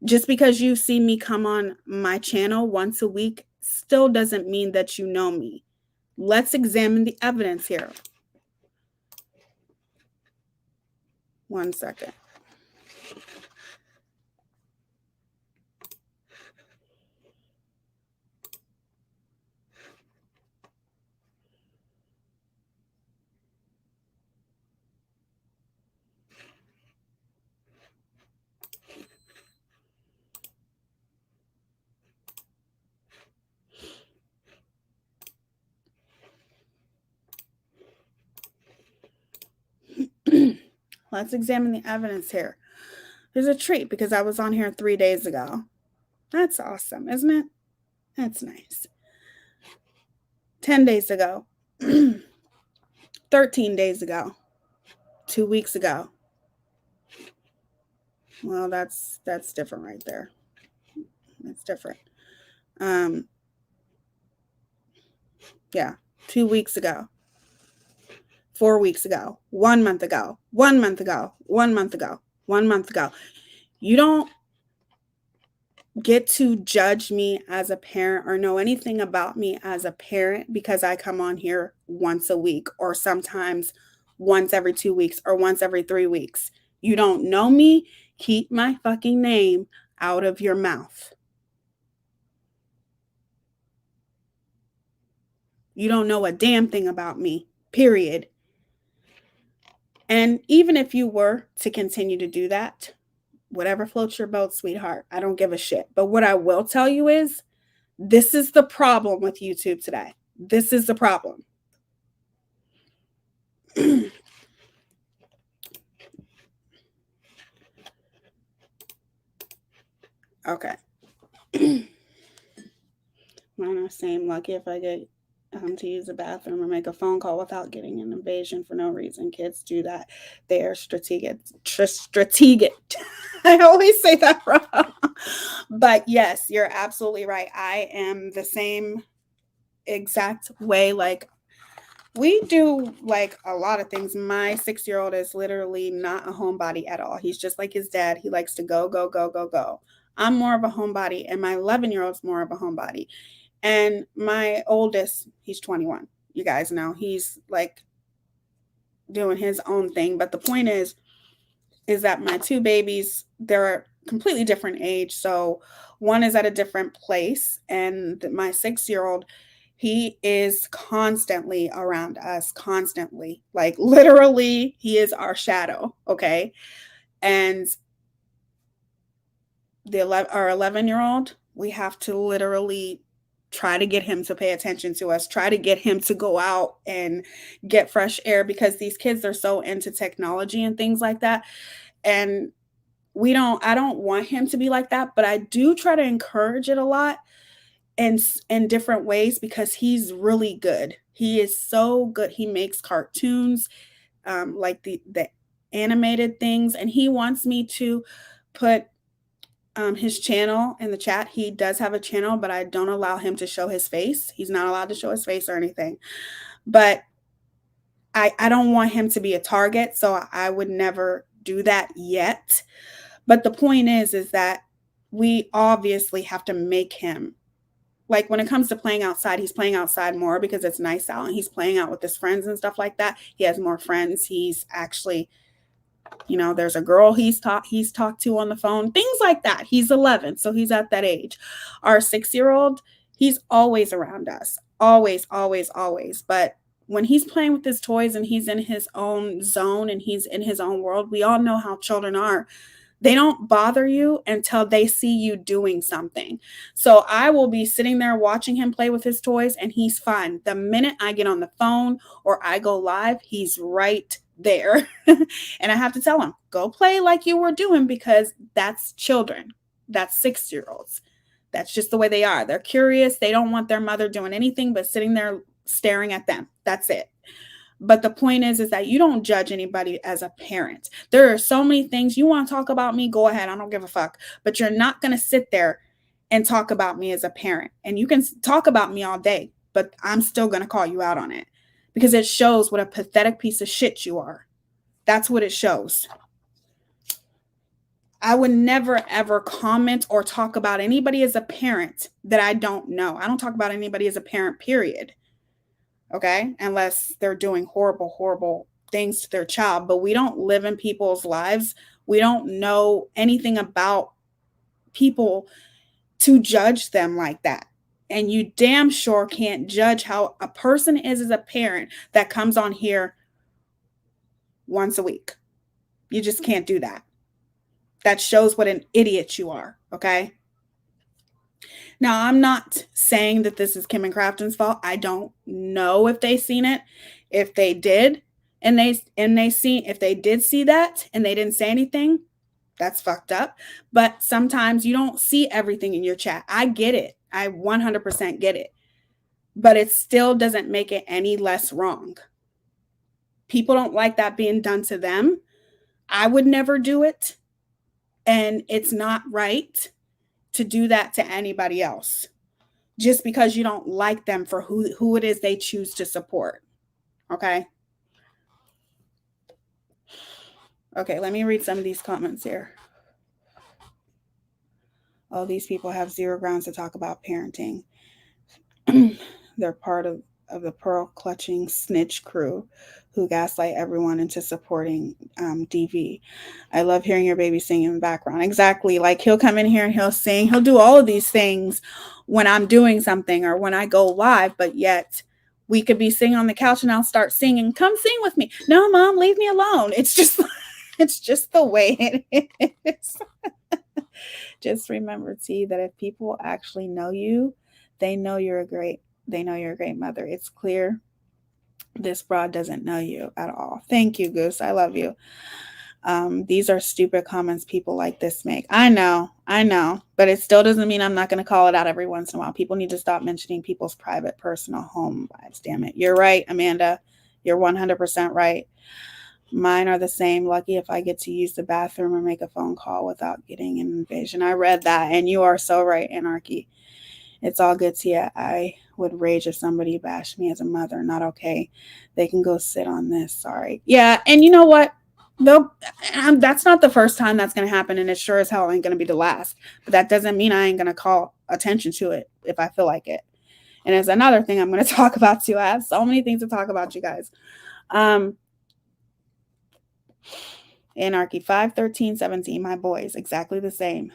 Just because you see me come on my channel once a week still doesn't mean that you know me. Let's examine the evidence here. 1 second. Let's examine the evidence here. There's a treat because I was on here 3 days ago. That's awesome, isn't it? That's nice. 10 days ago. 13 days ago. 2 weeks ago. Well, that's different right there. That's different. Yeah, 2 weeks ago. 4 weeks ago. 1 month ago. 1 month ago. 1 month ago. 1 month ago. You don't get to judge me as a parent or know anything about me as a parent because I come on here once a week or sometimes once every 2 weeks or once every 3 weeks. You don't know me. Keep my fucking name out of your mouth. You don't know a damn thing about me, period. And even if you were to continue to do that, whatever floats your boat, sweetheart, I don't give a shit. But what I will tell you is this is the problem with YouTube today. This is the problem. Okay. Mine are same. Lucky if I get to use the bathroom or make a phone call without getting an invasion for no reason. Kids do that. They are strategic. Strategic. I always say that wrong. But yes, you're absolutely right. I am the same exact way. Like, we do like a lot of things. My 6-year-old is literally not a homebody at all. He's just like his dad. He likes to go, go, go, go, go. I'm more of a homebody, and my 11-year-old's more of a homebody. And my oldest, he's 21. You guys know he's like doing his own thing. But the point is that my 2 babies, they're a completely different age. So one is at a different place, and my 6-year-old, he is constantly around us, constantly. Like literally, he is our shadow. Okay. And our 11-year-old, we have to literally try to get him to pay attention to us, try to get him to go out and get fresh air, because these kids are so into technology and things like that. And I don't want him to be like that, but I do try to encourage it a lot in different ways, because he's really good. He is so good. He makes cartoons, like the animated things, and he wants me to put his channel in the chat. He does have a channel, but I don't allow him to show his face. He's not allowed to show his face or anything. But I don't want him to be a target, so I would never do that yet. But the point is that we obviously have to make him, like, when it comes to playing outside, he's playing outside more because it's nice out and he's playing out with his friends and stuff like that. He has more friends. He's actually, there's a girl he's talked to on the phone, things like that. He's 11, so he's at that age. Our 6-year-old, he's always around us, always, always, always. But when he's playing with his toys and he's in his own zone and he's in his own world, we all know how children are. They don't bother you until they see you doing something. So I will be sitting there watching him play with his toys and he's fine. The minute I get on the phone or I go live, he's right there. And I have to tell him, go play like you were doing, because that's children. That's 6-year-olds. That's just the way they are. They're curious. They don't want their mother doing anything but sitting there staring at them. That's it. But the point is that you don't judge anybody as a parent. There are so many things you want to talk about me. Go ahead. I don't give a fuck. But you're not going to sit there and talk about me as a parent. And you can talk about me all day, but I'm still going to call you out on it, because it shows what a pathetic piece of shit you are. That's what it shows. I would never, ever comment or talk about anybody as a parent that I don't know. I don't talk about anybody as a parent, period. Okay, unless they're doing horrible, horrible things to their child. But we don't live in people's lives. We don't know anything about people to judge them like that. And you damn sure can't judge how a person is as a parent that comes on here once a week. You just can't do that. That shows what an idiot you are, okay? Now, I'm not saying that this is Kim and Crafton's fault. I don't know if they've seen it. If they did, And they see, if they did see that and they didn't say anything, that's fucked up. But sometimes you don't see everything in your chat. I get it. I 100% get it. But it still doesn't make it any less wrong. People don't like that being done to them. I would never do it. And it's not right to do that to anybody else just because you don't like them for who it is they choose to support. Okay. Okay, let me read some of these comments here. Oh, these people have zero grounds to talk about parenting. They're part of the pearl clutching snitch crew who gaslight everyone into supporting DV. I love hearing your baby sing in the background. Exactly. Like he'll come in here and he'll sing. He'll do all of these things when I'm doing something or when I go live, but yet we could be sitting on the couch and I'll start singing. Come sing with me. No, mom, leave me alone. It's just the way it is. Just remember, T, that if people actually know you, they know you're a great mother. It's clear this broad doesn't know you at all. Thank you, Goose. I love you. These are stupid comments people like this make. I know, but it still doesn't mean I'm not going to call it out every once in a while. People need to stop mentioning people's private, personal home lives. Damn it. You're right, Amanda. You're 100% right. Mine are the same. Lucky if I get to use the bathroom or make a phone call without getting an invasion. I read that, and you are so right, Anarchy. It's all good, Tia. I would rage if somebody bashed me as a mother. Not okay. They can go sit on this. Sorry. Yeah, and you know what? That's not the first time that's going to happen, and it sure as hell ain't going to be the last. But that doesn't mean I ain't going to call attention to it if I feel like it. And there's another thing I'm going to talk about, too. I have so many things to talk about, you guys. Anarchy 5, 13, 17, my boys, exactly the same.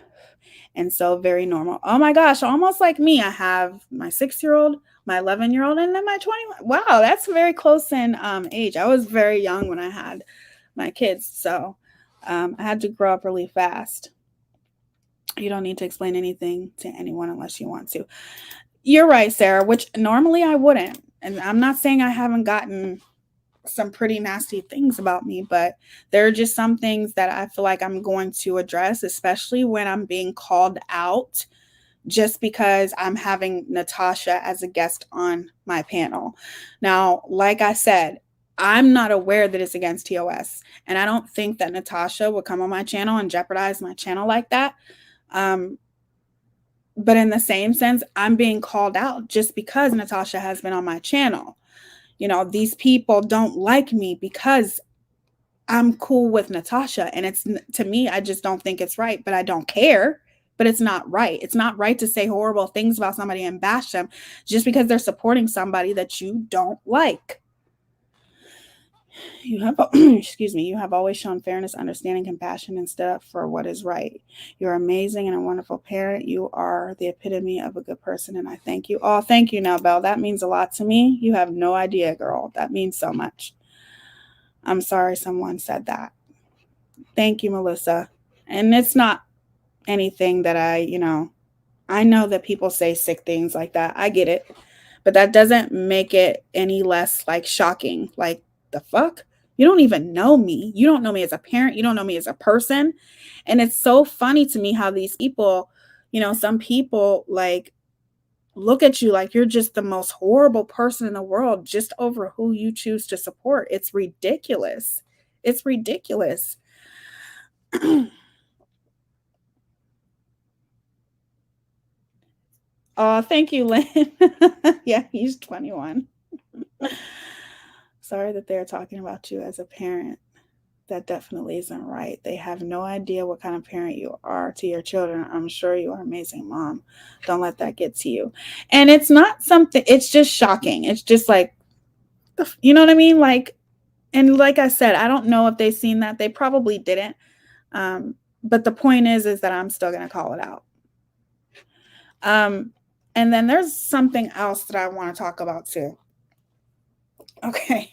And so very normal. Oh my gosh, almost like me. I have my 6-year-old, my 11-year-old, and then my 21. Wow, that's very close in age. I was very young when I had my kids. So I had to grow up really fast. You don't need to explain anything to anyone unless you want to. You're right, Sarah, which normally I wouldn't. And I'm not saying I haven't gotten some pretty nasty things about me, but there are just some things that I feel like I'm going to address, especially when I'm being called out just because I'm having Natasha as a guest on my panel. Now, like I said, I'm not aware that it's against TOS, and I don't think that Natasha would come on my channel and jeopardize my channel like that. But in the same sense, I'm being called out just because Natasha has been on my channel. You know, these people don't like me because I'm cool with Natasha. And it's, to me, I just don't think it's right, but I don't care. But it's not right. It's not right to say horrible things about somebody and bash them just because they're supporting somebody that you don't like. You have, excuse me, you have always shown fairness, understanding, compassion, and stood up for what is right. You're amazing and a wonderful parent. You are the epitome of a good person, and I thank you. Oh, thank you, Nobel. That means a lot to me. You have no idea, girl. That means so much. I'm sorry someone said that. Thank you, Melissa. And it's not anything that I know that people say sick things like that. I get it. But that doesn't make it any less like shocking. Like, the fuck? You don't even know me. You don't know me as a parent. You don't know me as a person. And it's so funny to me how these people, some people like look at you like you're just the most horrible person in the world just over who you choose to support. It's ridiculous. It's ridiculous. Oh, thank you, Lynn. Yeah, he's 21. Sorry that they're talking about you as a parent. That definitely isn't right. They have no idea what kind of parent you are to your children. I'm sure you are an amazing mom. Don't let that get to you. And it's not something, it's just shocking. It's just like, you know what I mean? Like, and like I said, I don't know if they've seen that. They probably didn't. But the point is that I'm still going to call it out. And then there's something else that I want to talk about too. Okay.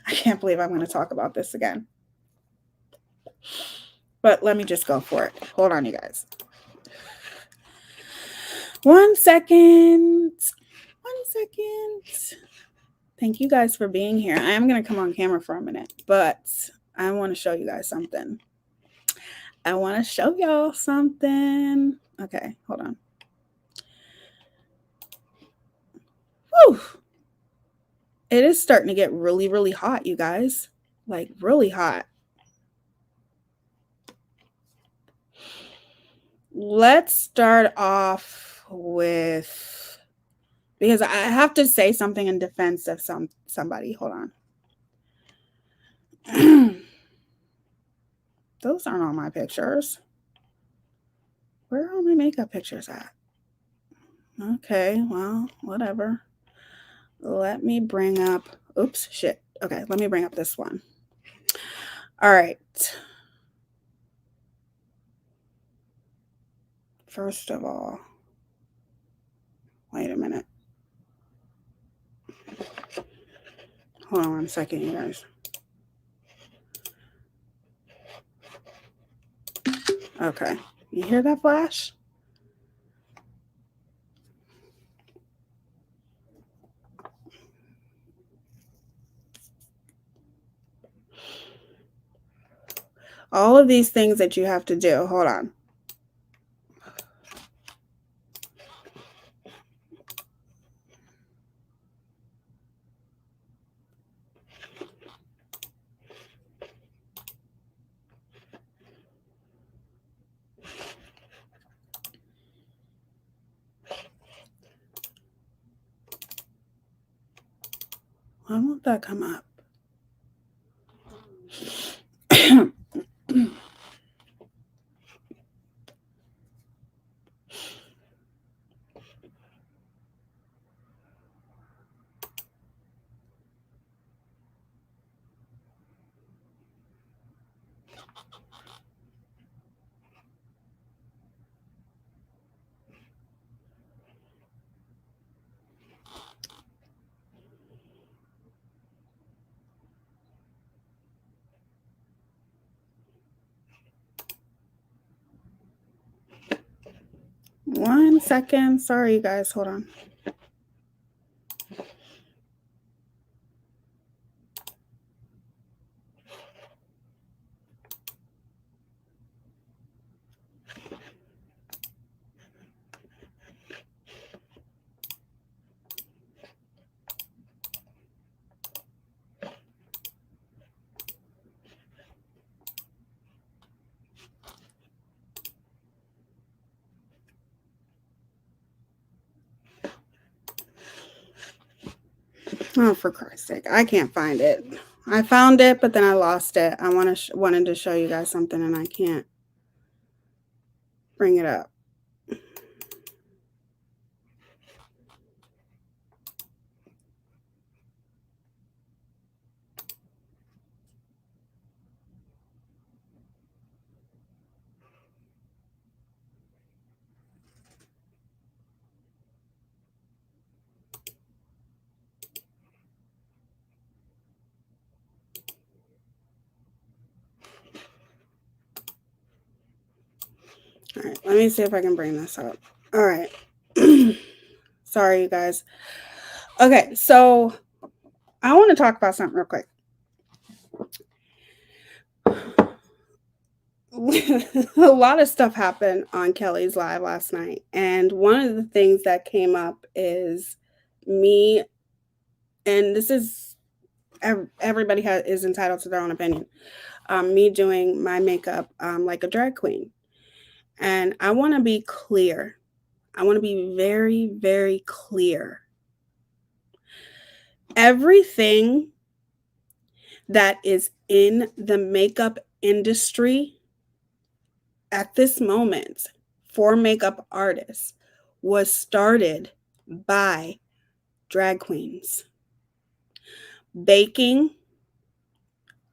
I can't believe I'm going to talk about this again. But let me just go for it. Hold on, you guys. 1 second. 1 second. Thank you guys for being here. I am going to come on camera for a minute, but I want to show you guys something. I want to show y'all something. Okay, hold on. Whew. It is starting to get really, really hot, you guys. Like, really hot. Let's start off with, because I have to say something in defense of somebody. Hold on. Those aren't all my pictures. Where are all my makeup pictures at? Okay, well, whatever. Let me bring up, oops, shit. Okay, let me bring up this one. All right. First of all, wait a minute. Hold on 1 second, you guys. Okay, you hear that flash? All of these things that you have to do, hold on. Why won't that come up? One second. Sorry, you guys. Hold on. Oh, for Christ's sake. I can't find it. I found it, but then I lost it. I wanted to show you guys something, and I can't bring it up. All right, let me see if I can bring this up. All right. Sorry, you guys. Okay, so I want to talk about something real quick. A lot of stuff happened on Kelly's live last night, and one of the things that came up is me, and this is everybody is entitled to their own opinion. Me doing my makeup like a drag queen, and I want to be clear. I want to be very, very clear. Everything that is in the makeup industry at this moment for makeup artists was started by drag queens. Baking,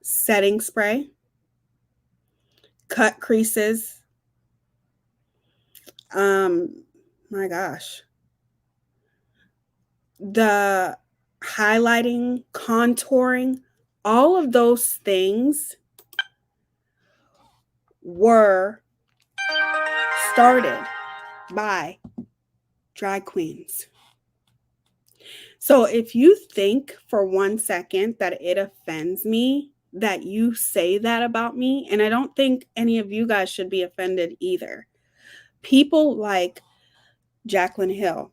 setting spray, cut creases, my gosh, the highlighting, contouring, all of those things were started by drag queens. So if you think for 1 second that it offends me that you say that about me, and I don't think any of you guys should be offended either. People like Jaclyn Hill,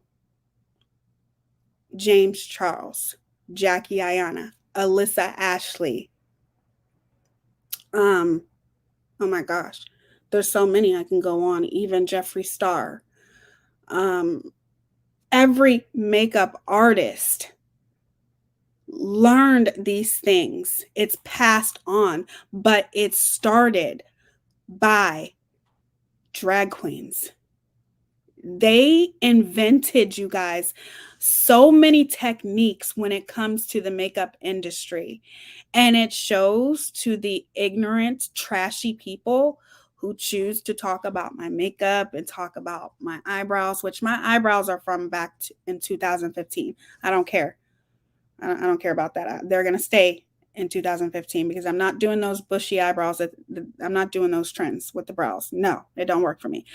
James Charles, Jackie Ayanna, Alyssa Ashley. Oh my gosh. There's so many I can go on, even Jeffree Star. Um, every makeup artist learned these things. It's passed on, but it started by drag queens. They invented, you guys, so many techniques when it comes to the makeup industry. And it shows to the ignorant, trashy people who choose to talk about my makeup and talk about my eyebrows, which my eyebrows are from back in 2015. I don't care. I don't care about that. They're going to stay in 2015 because I'm not doing those bushy eyebrows. I'm not doing those trends with the brows. No, it don't work for me.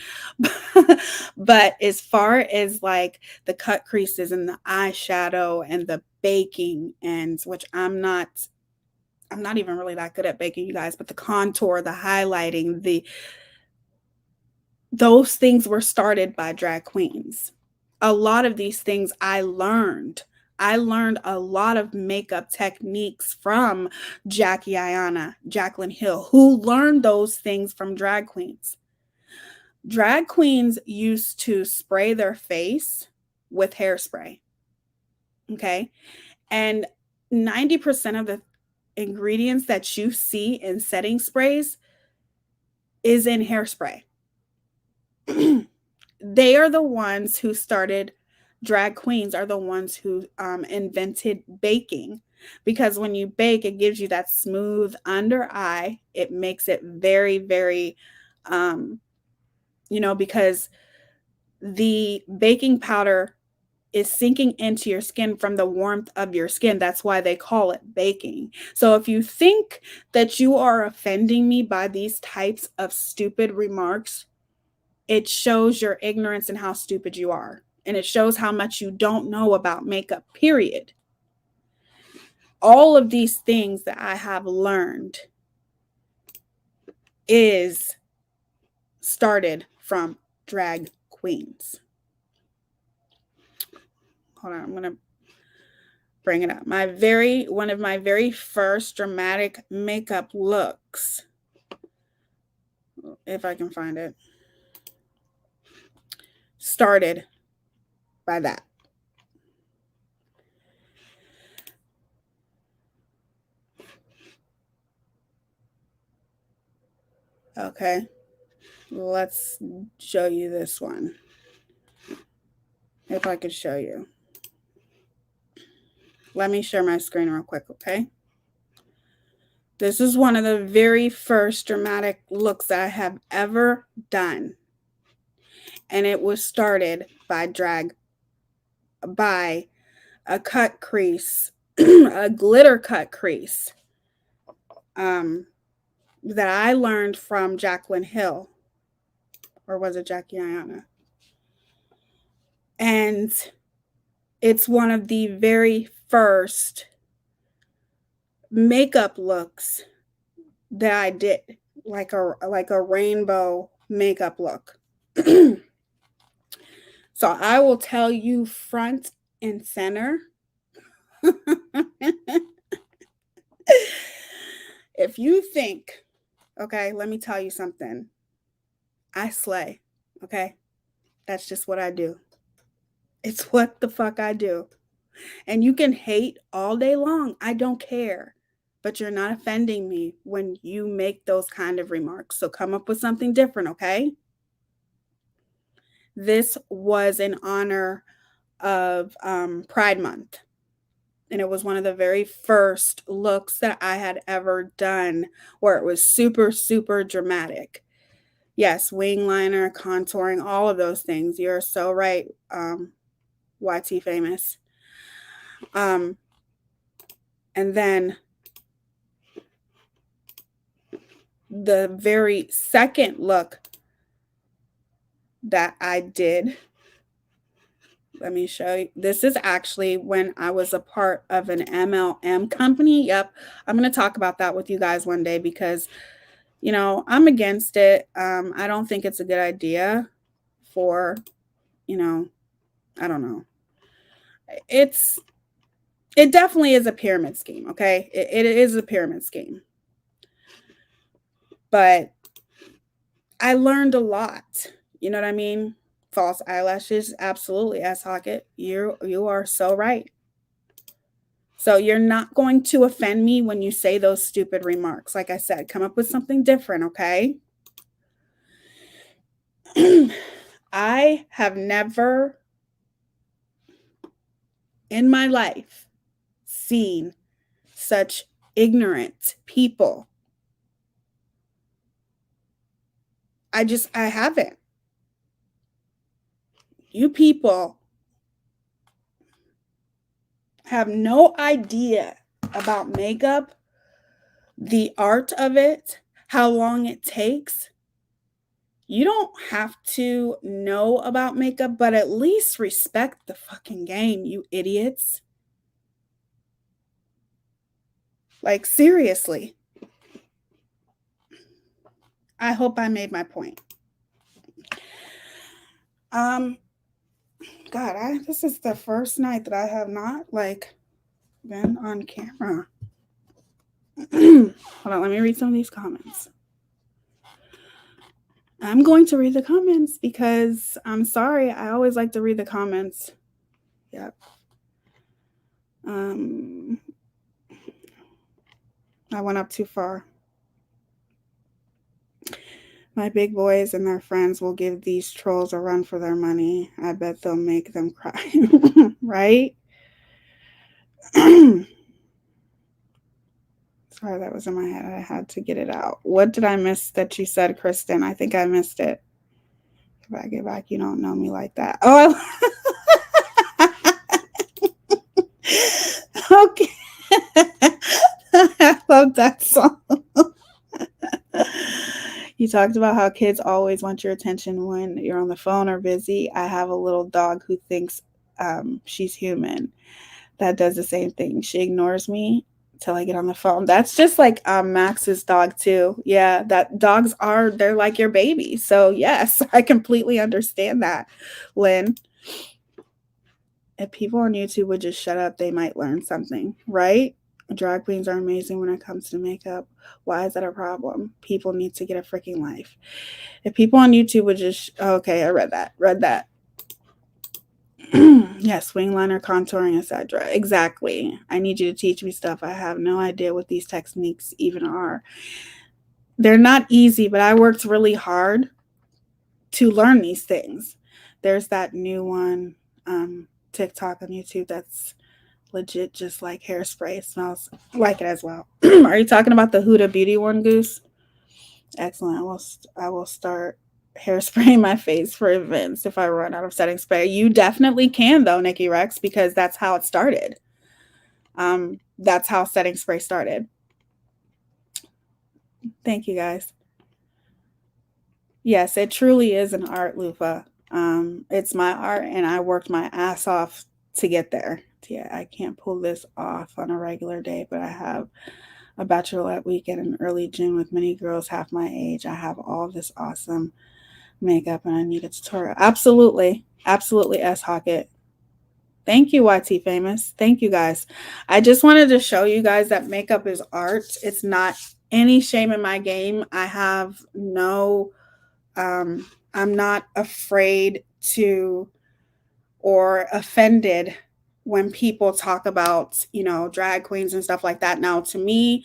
But as far as like the cut creases and the eyeshadow and the baking, and which I'm not even really that good at baking, you guys, but the contour, the highlighting, those things were started by drag queens. A lot of these things I learned. I learned a lot of makeup techniques from Jackie Ayanna, Jaclyn Hill, who learned those things from drag queens. Drag queens used to spray their face with hairspray. Okay. And 90% of the ingredients that you see in setting sprays is in hairspray. They are the ones who started, drag queens are the ones who invented baking, because when you bake, it gives you that smooth under eye. It makes it very, very, because the baking powder is sinking into your skin from the warmth of your skin. That's why they call it baking. So if you think that you are offending me by these types of stupid remarks, it shows your ignorance and how stupid you are. And it shows how much you don't know about makeup, period. All of these things that I have learned is started from drag queens. Hold on, I'm going to bring it up. One of my very first dramatic makeup looks, if I can find it, started by that. Okay, let's show you this one. If I could show you. Let me share my screen real quick, okay? This is one of the very first dramatic looks that I have ever done. And it was started by a cut crease, a glitter cut crease, that I learned from Jaclyn Hill. Or was it Jackie Ayanna? And it's one of the very first makeup looks that I did, like a rainbow makeup look. So I will tell you front and center. If you think, okay, let me tell you something. I slay, okay? That's just what I do. It's what the fuck I do. And you can hate all day long. I don't care. But you're not offending me when you make those kind of remarks. So come up with something different, okay? This was in honor of Pride Month. And it was one of the very first looks that I had ever done where it was super, super dramatic. Yes, wing liner, contouring, all of those things. You're so right, YT Famous. And then the very second look that I did Let me show you. This is actually when I was a part of an MLM company. Yep. I'm going to talk about that with you guys one day because, I'm against it. I don't think it's a good idea for, you know, I don't know. It's it definitely is a pyramid scheme, okay? It is a pyramid scheme. But I learned a lot. You know what I mean? False eyelashes, absolutely, S Hockett. You are so right. So you're not going to offend me when you say those stupid remarks. Like I said, come up with something different, okay? I have never in my life seen such ignorant people. I haven't. You people have no idea about makeup, the art of it, how long it takes. You don't have to know about makeup, but at least respect the fucking game, you idiots. Like, seriously. I hope I made my point. Um, God, this is the first night that I have not like been on camera. Hold on, let me read some of these comments. I'm going to read the comments because I'm sorry. I always like to read the comments. Yep. I went up too far. My big boys and their friends will give these trolls a run for their money. I bet they'll make them cry. Right? Sorry, that was in my head. I had to get it out. What did I miss that you said, Kristen? I think I missed it. If I get back, you don't know me like that. Oh, okay. I love that song. You talked about how kids always want your attention when you're on the phone or busy. I have a little dog who thinks she's human that does the same thing. She ignores me till I get on the phone. That's just like Max's dog too. Yeah, that they're like your baby. So yes, I completely understand that, Lynn. If people on YouTube would just shut up, they might learn something, right? Drag queens are amazing when it comes to makeup. Why is that a problem? People need to get a freaking life. If people on YouTube would just, okay, I read that. Yes, wing liner, contouring, etc. Exactly. I need you to teach me stuff. I have no idea what these techniques even are. They're not easy, but I worked really hard to learn these things. There's that new one, TikTok on YouTube that's legit just like hairspray. It smells like it as well. Are you talking about the Huda Beauty one, Goose? Excellent. I will start hairspraying my face for events if I run out of setting spray. You definitely can though, Nikki Rex, because that's how it started. That's how setting spray started. Thank you guys. Yes, it truly is an art, Lufa. It's my art, and I worked my ass off to get there. Yeah, I can't pull this off on a regular day, but I have a bachelorette weekend in early June with many girls half my age. I have all this awesome makeup and I need a tutorial. Absolutely. Absolutely, S. Hockett. Thank you, YT Famous. Thank you guys. I just wanted to show you guys that makeup is art. It's not any shame in my game. I have no, I'm not afraid to or offended when people talk about, drag queens and stuff like that. Now, to me,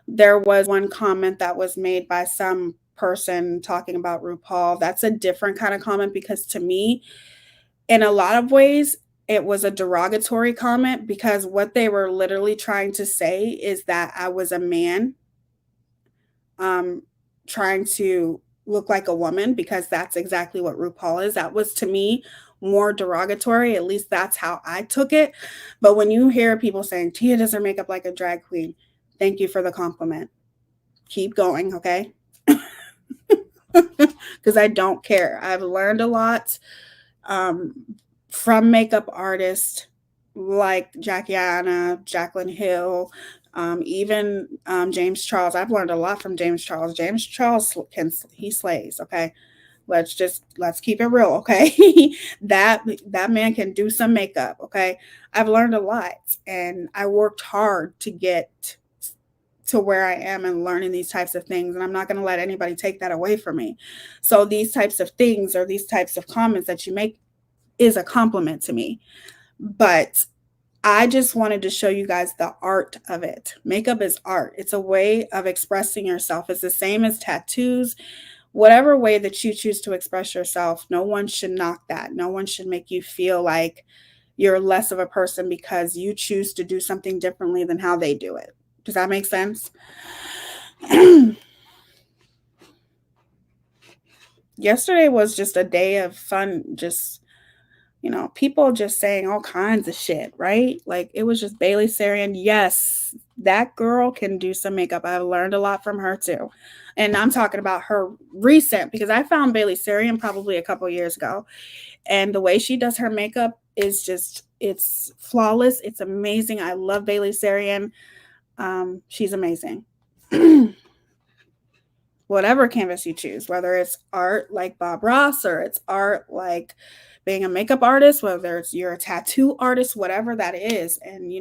there was one comment that was made by some person talking about RuPaul. That's a different kind of comment because to me, in a lot of ways, it was a derogatory comment because what they were literally trying to say is that I was a man um, trying to look like a woman because that's exactly what RuPaul is. That was to me more derogatory. At least that's how I took it. But when you hear people saying Teaya does her makeup like a drag queen, thank you for the compliment. Keep going, okay? Because I don't care. I've learned a lot from makeup artists like Jacqueline Hill, even James Charles. I've learned a lot from James Charles. James Charles he slays. Okay, let's keep it real. Okay, that man can do some makeup. Okay, I've learned a lot, and I worked hard to get to where I am and learning these types of things. And I'm not going to let anybody take that away from me. So these types of things or these types of comments that you make is a compliment to me. But I just wanted to show you guys the art of it. Makeup is art. It's a way of expressing yourself. It's the same as tattoos. Whatever way that you choose to express yourself, no one should knock that. No one should make you feel like you're less of a person because you choose to do something differently than how they do it. Does that make sense? Yesterday was just a day of fun, just people just saying all kinds of shit, right? Like it was just Bailey Sarian. Yes, that girl can do some makeup. I've learned a lot from her too. And I'm talking about her recent because I found Bailey Sarian probably a couple years ago. And the way she does her makeup is it's flawless. It's amazing. I love Bailey Sarian. She's amazing. Whatever canvas you choose, whether it's art like Bob Ross or it's art like being a makeup artist, whether it's you're a tattoo artist, whatever that is. And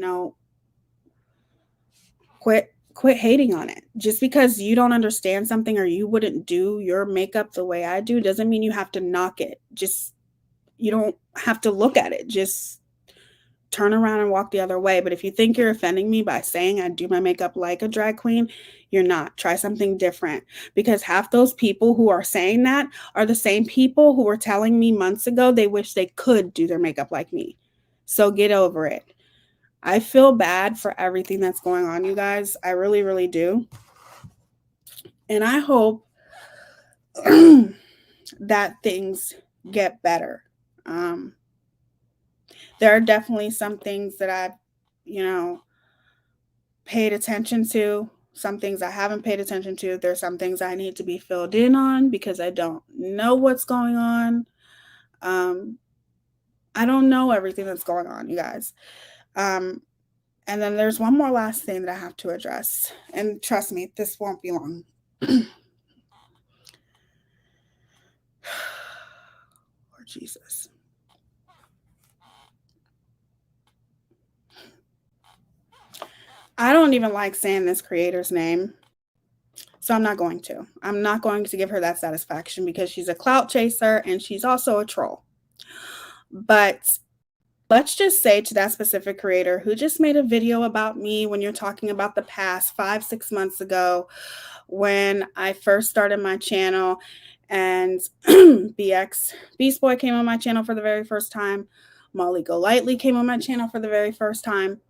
quit hating on it. Just because you don't understand something or you wouldn't do your makeup the way I do doesn't mean you have to knock it. Just you don't have to look at it. Just turn around and walk the other way. But if you think you're offending me by saying I do my makeup like a drag queen, you're not. Try something different, because half those people who are saying that are the same people who were telling me months ago they wish they could do their makeup like me. So get over it. I feel bad for everything that's going on, you guys. I really, really do. And I hope that things get better. There are definitely some things that I've, paid attention to, some things I haven't paid attention to. There's some things I need to be filled in on because I don't know what's going on. I don't know everything that's going on, you guys. And then there's one more last thing that I have to address. And trust me, this won't be long. Lord Jesus. I don't even like saying this creator's name. So I'm not going to. I'm not going to give her that satisfaction because she's a clout chaser and she's also a troll. But let's just say to that specific creator who just made a video about me when you're talking about the past 5-6 months ago when I first started my channel and Beast Boy came on my channel for the very first time. Molly Golightly came on my channel for the very first time.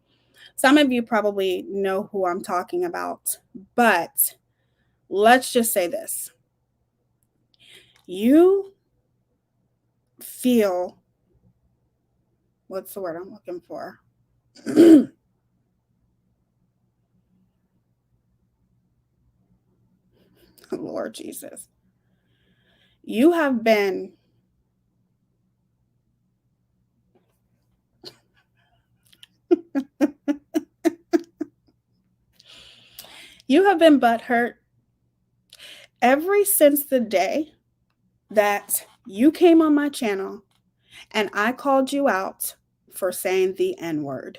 Some of you probably know who I'm talking about, but let's just say this. You feel, what's the word I'm looking for? Lord Jesus. You have been butthurt ever since the day that you came on my channel and I called you out for saying the N-word.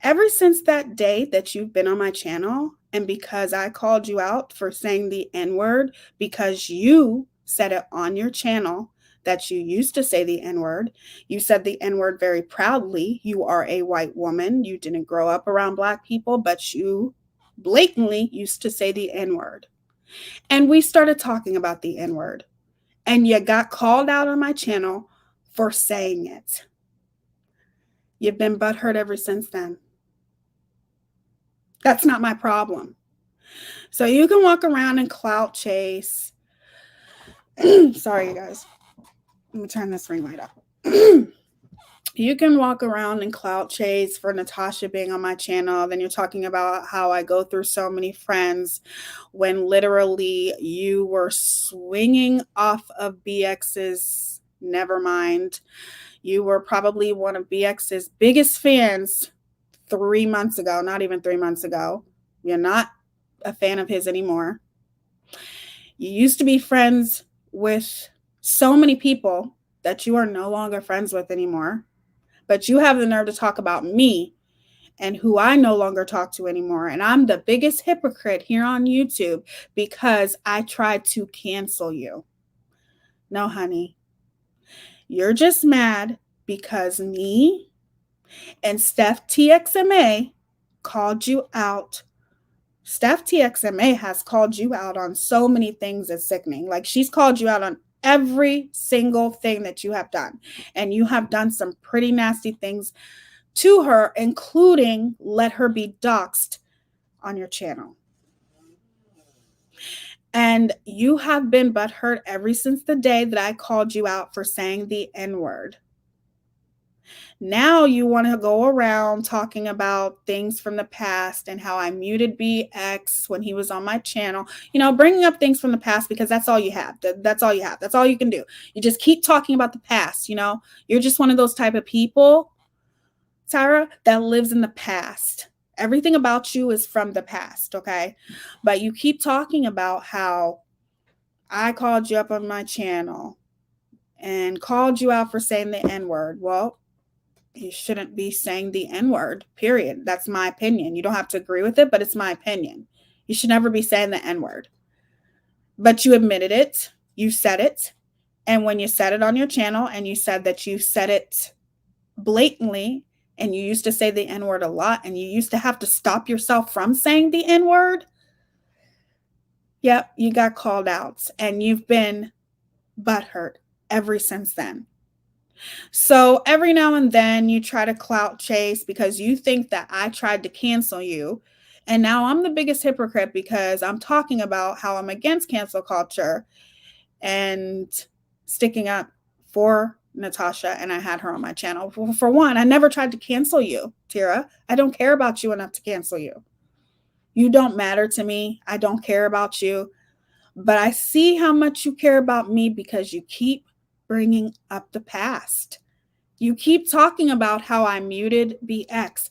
Ever since that day that you've been on my channel, and because I called you out for saying the N-word, because you said it on your channel that you used to say the N-word, you said the N-word very proudly. You are a white woman. You didn't grow up around Black people, but you blatantly used to say the N-word. And we started talking about the N-word. And you got called out on my channel for saying it. You've been butthurt ever since then. That's not my problem. So you can walk around and clout chase. Sorry, you guys. Let me turn this ring light up. You can walk around and clout chase for Natasha being on my channel. Then you're talking about how I go through so many friends when literally you were swinging off of BX's Never mind. You were probably one of BX's biggest fans 3 months ago, not even 3 months ago. You're not a fan of his anymore. You used to be friends with so many people that you are no longer friends with anymore. But you have the nerve to talk about me and who I no longer talk to anymore. And I'm the biggest hypocrite here on YouTube because I tried to cancel you. No, honey. You're just mad because me and Steph TXMA called you out. Steph TXMA has called you out on so many things that's sickening. Like, she's called you out on every single thing that you have done. And you have done some pretty nasty things to her, including let her be doxxed on your channel. And you have been butthurt ever since the day that I called you out for saying the N-word. Now you want to go around talking about things from the past and how I muted BX when he was on my channel. You know, bringing up things from the past because that's all you have. That's all you have. That's all you can do. You just keep talking about the past, you know. You're just one of those type of people, Tyra, that lives in the past. Everything about you is from the past, okay? But you keep talking about how I called you up on my channel and called you out for saying the N-word. Well, you shouldn't be saying the N-word, period. That's my opinion. You don't have to agree with it, but it's my opinion. You should never be saying the N-word. But you admitted it. You said it. And when you said it on your channel and you said that you said it blatantly and you used to say the N-word a lot and you used to have to stop yourself from saying the N-word, yep, you got called out and you've been butthurt ever since then. So every now and then you try to clout chase because you think that I tried to cancel you. And now I'm the biggest hypocrite because I'm talking about how I'm against cancel culture and sticking up for Natasha, and I had her on my channel. For one, I never tried to cancel you, Tyra. I don't care about you enough to cancel you. You don't matter to me. I don't care about you. But I see how much you care about me because you keep bringing up the past. You keep talking about how I muted BX.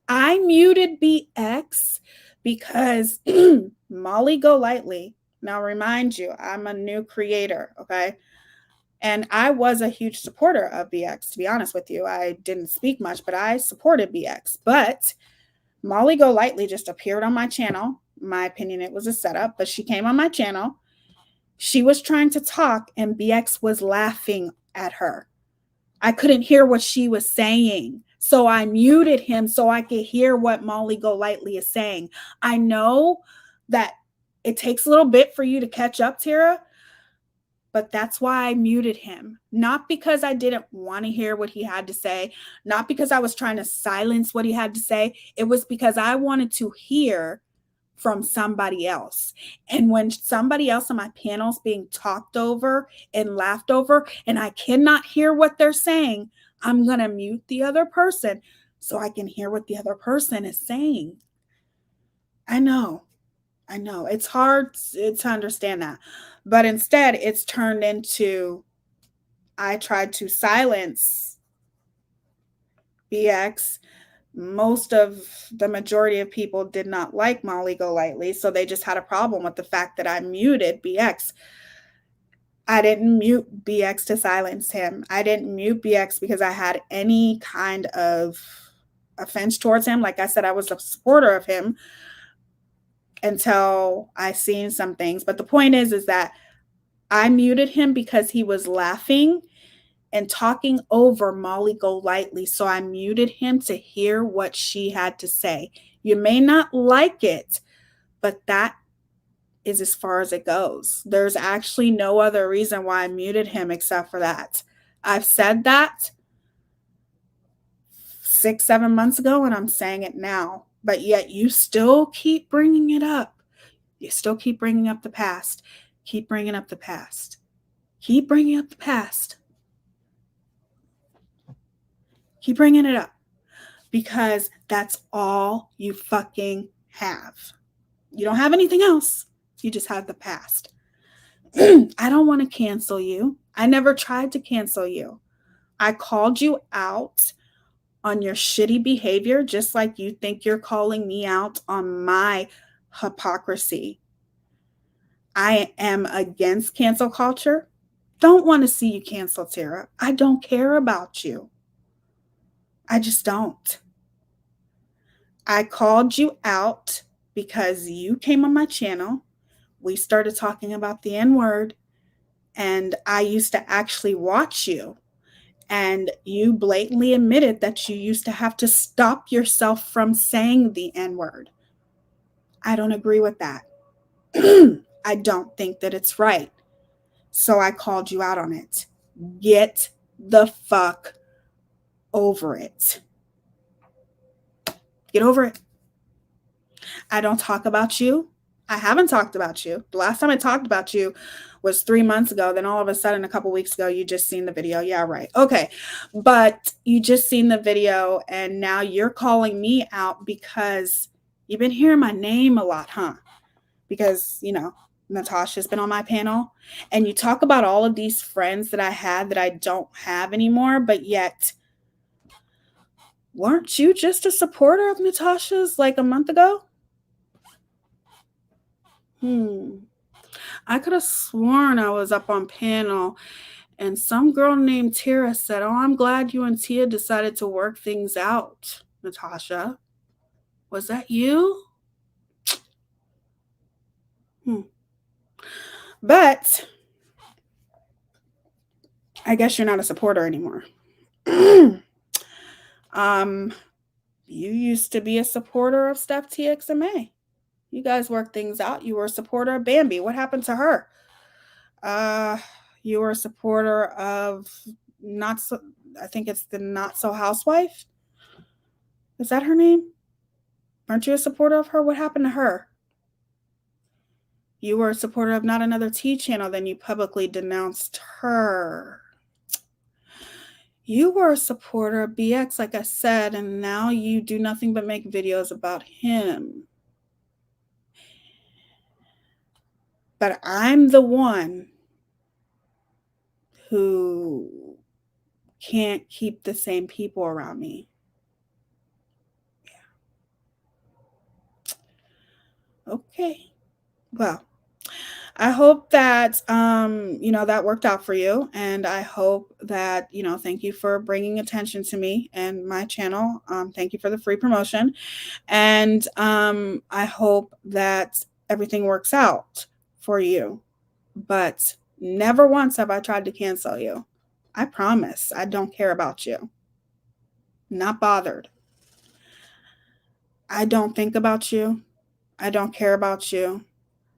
I muted BX because Molly Golightly, now remind you, I'm a new creator, okay? And I was a huge supporter of BX, to be honest with you. I didn't speak much, but I supported BX. But Molly Golightly just appeared on my channel. In my opinion, it was a setup, but she came on my channel. She was trying to talk, and BX was laughing at her. I couldn't hear what she was saying. So I muted him so I could hear what Molly Golightly is saying. I know that it takes a little bit for you to catch up, Tyra, but that's why I muted him. Not because I didn't want to hear what he had to say, not because I was trying to silence what he had to say. It was because I wanted to hear from somebody else. And when somebody else on my panel is being talked over and laughed over, and I cannot hear what they're saying, I'm going to mute the other person so I can hear what the other person is saying. I know. It's hard to understand that. But instead, it's turned into I tried to silence BX. Most of the majority of people did not like Molly Golightly, so they just had a problem with the fact that I muted BX. I didn't mute BX to silence him. I didn't mute BX because I had any kind of offense towards him. Like I said, I was a supporter of him until I seen some things. But the point is that I muted him because he was laughing and talking over Molly Golightly. So I muted him to hear what she had to say. You may not like it, but that is as far as it goes. There's actually no other reason why I muted him except for that. I've said that 6-7 months ago, and I'm saying it now. But yet you still keep bringing it up. You still keep bringing up the past. Keep bringing up the past. Keep bringing up the past. Keep bringing it up. Because that's all you fucking have. You don't have anything else. You just have the past. I don't want to cancel you. I never tried to cancel you. I called you out on your shitty behavior, just like you think you're calling me out on my hypocrisy. I am against cancel culture. Don't want to see you cancel, Tyra. I don't care about you. I just don't. I called you out because you came on my channel. We started talking about the N word, and I used to actually watch you. And you blatantly admitted that you used to have to stop yourself from saying the N word. I don't agree with that. I don't think that it's right. So I called you out on it. Get the fuck over it. Get over it. I don't talk about you. I haven't talked about you. The last time I talked about you was 3 months ago. Then all of a sudden, a couple weeks ago, you just seen the video. Yeah, right. Okay. But you just seen the video and now you're calling me out because you've been hearing my name a lot, huh? Because, Natasha's been on my panel and you talk about all of these friends that I had that I don't have anymore, but yet weren't you just a supporter of Natasha's like a month ago? I could have sworn I was up on panel and some girl named Tyra said, "Oh, I'm glad you and Teaya decided to work things out, Natasha." Was that you? But I guess you're not a supporter anymore. You used to be a supporter of Steph TXMA. You guys worked things out. You were a supporter of Bambi. What happened to her? You were a supporter of I think it's the Not So Housewife. Is that her name? Aren't you a supporter of her? What happened to her? You were a supporter of Not Another Tea Channel, then you publicly denounced her. You were a supporter of BX, like I said, and now you do nothing but make videos about him. But I'm the one who can't keep the same people around me. Yeah. Okay. Well, I hope that that worked out for you, and I hope that thank you for bringing attention to me and my channel. Thank you for the free promotion, and I hope that everything works out for you. But never once have I tried to cancel you. I promise. I don't care about you. Not bothered. I don't think about you. I don't care about you.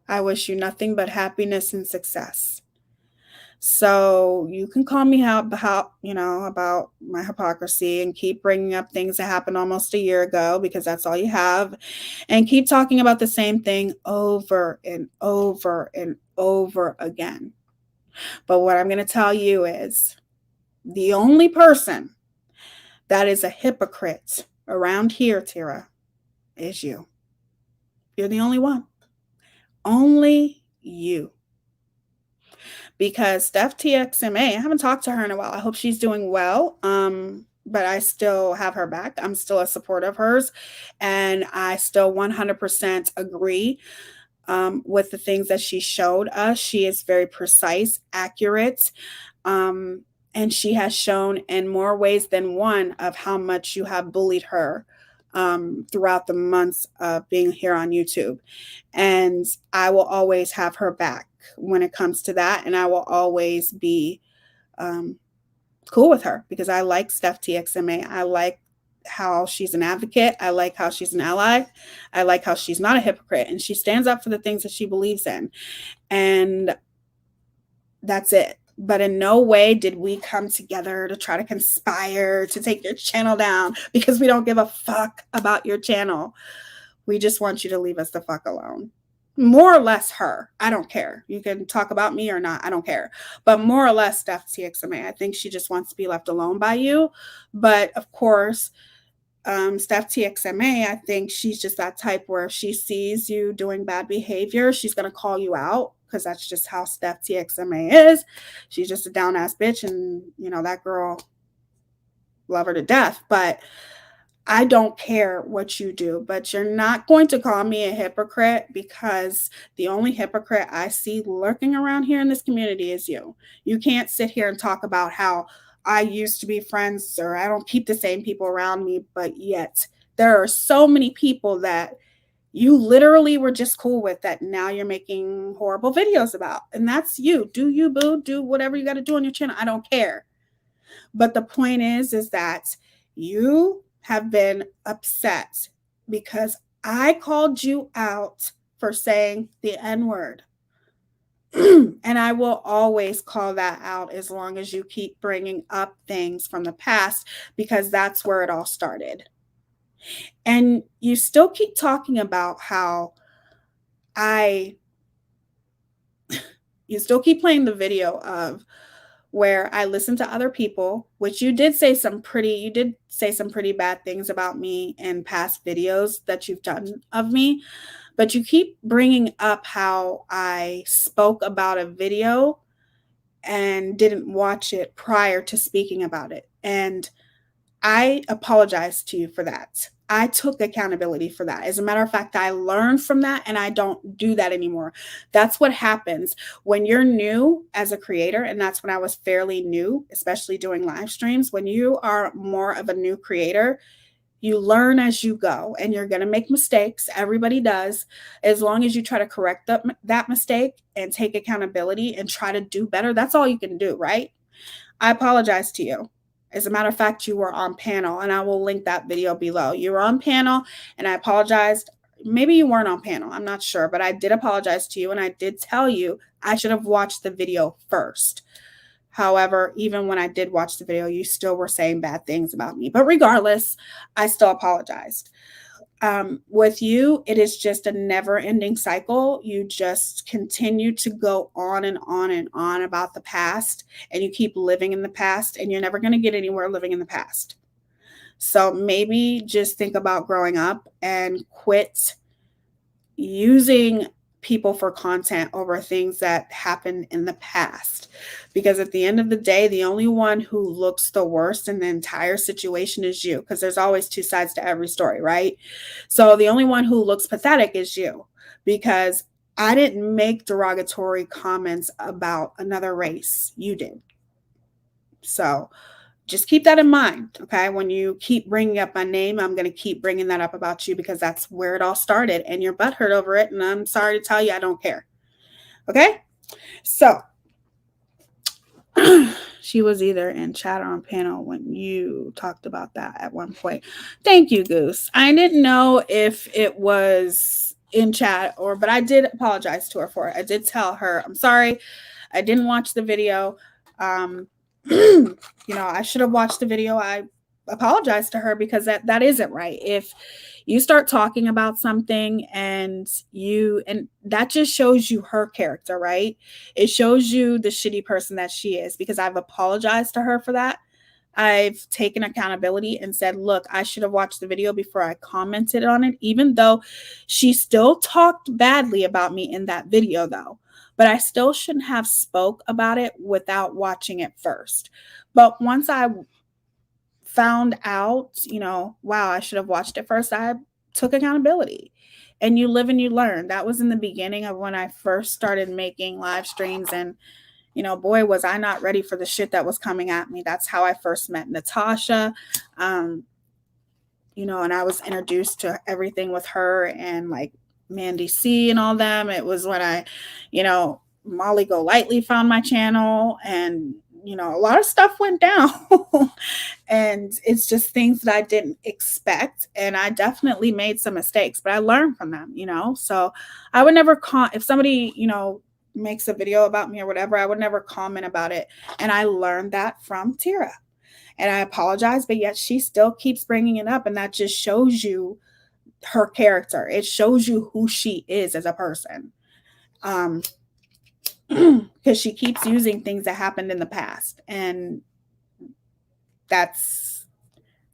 I wish you nothing but happiness and success. So you can call me out about my hypocrisy and keep bringing up things that happened almost a year ago because that's all you have, and keep talking about the same thing over and over and over again. But what I'm going to tell you is the only person that is a hypocrite around here, Tyra, is you. You're the only one. Only you. Because Steph TXMA, I haven't talked to her in a while. I hope she's doing well. But I still have her back. I'm still a supporter of hers. And I still 100% agree with the things that she showed us. She is very precise, accurate. And she has shown in more ways than one of how much you have bullied her throughout the months of being here on YouTube. And I will always have her back when it comes to that. And I will always be cool with her because I like Steph TXMA. I like how she's an advocate. I like how she's an ally. I like how she's not a hypocrite and she stands up for the things that she believes in. And that's it. But in no way did we come together to try to conspire to take your channel down because we don't give a fuck about your channel. We just want you to leave us the fuck alone. More or less her. I don't care. You can talk about me or not. I don't care. But more or less Steph TXMA. I think she just wants to be left alone by you. But of course, Steph TXMA, I think she's just that type where if she sees you doing bad behavior, she's going to call you out because that's just how Steph TXMA is. She's just a down ass bitch, and that girl, love her to death. But I don't care what you do, but you're not going to call me a hypocrite, because the only hypocrite I see lurking around here in this community is you. You can't sit here and talk about how I used to be friends, or I don't keep the same people around me, but yet there are so many people that you literally were just cool with that now you're making horrible videos about. And that's you. Do you, boo? Do whatever you got to do on your channel. I don't care. But the point is that you have been upset because I called you out for saying the N word. And I will always call that out as long as you keep bringing up things from the past, because that's where it all started. And you still keep talking about how you still keep playing the video of where I listened to other people, which you did say some pretty bad things about me in past videos that you've done of me, but you keep bringing up how I spoke about a video and didn't watch it prior to speaking about it. And I apologize to you for that. I took accountability for that. As a matter of fact, I learned from that, and I don't do that anymore. That's what happens when you're new as a creator. And that's when I was fairly new, especially doing live streams. When you are more of a new creator, you learn as you go, and you're going to make mistakes. Everybody does. As long as you try to correct that mistake and take accountability and try to do better, that's all you can do, right? I apologize to you. As a matter of fact, you were on panel, and I will link that video below. You were on panel, and I apologized. Maybe you weren't on panel. I'm not sure, but I did apologize to you, and I did tell you I should have watched the video first. However, even when I did watch the video, you still were saying bad things about me. But regardless, I still apologized. With you, it is just a never-ending cycle. You just continue to go on and on and on about the past, and you keep living in the past, and you're never going to get anywhere living in the past. So maybe just think about growing up and quit using people for content over things that happened in the past. Because at the end of the day, the only one who looks the worst in the entire situation is you, because there's always two sides to every story, right? So the only one who looks pathetic is you, because I didn't make derogatory comments about another race. You did. So just keep that in mind, okay? When you keep bringing up my name, I'm going to keep bringing that up about you, because that's where it all started, and your butt hurt over it, and I'm sorry to tell you I don't care, okay? So she was either in chat or on panel when you talked about that at one point. Thank you, Goose. I didn't know if it was in chat but I did apologize to her for it. I did tell her, I'm sorry, I didn't watch the video. I should have watched the video. I apologize to her, because that isn't right. If you start talking about something and that just shows you her character, right? It shows you the shitty person that she is, because I've apologized to her for that. I've taken accountability and said, look, I should have watched the video before I commented on it, even though she still talked badly about me in that video, though. But I still shouldn't have spoke about it without watching it first. But once I found out, wow, I should have watched it first, I took accountability. And you live and you learn. That was in the beginning of when I first started making live streams, and boy, was I not ready for the shit that was coming at me. That's how I first met Natasha. And I was introduced to everything with her and like Mandy C and all them. It was when I, Molly Golightly found my channel, and, a lot of stuff went down. And it's just things that I didn't expect. And I definitely made some mistakes, but I learned from them, So I would never if somebody, makes a video about me or whatever, I would never comment about it. And I learned that from Tyra. And I apologize, but yet she still keeps bringing it up. And that just shows you her character. It shows you who she is as a person. Because she keeps using things that happened in the past. And that's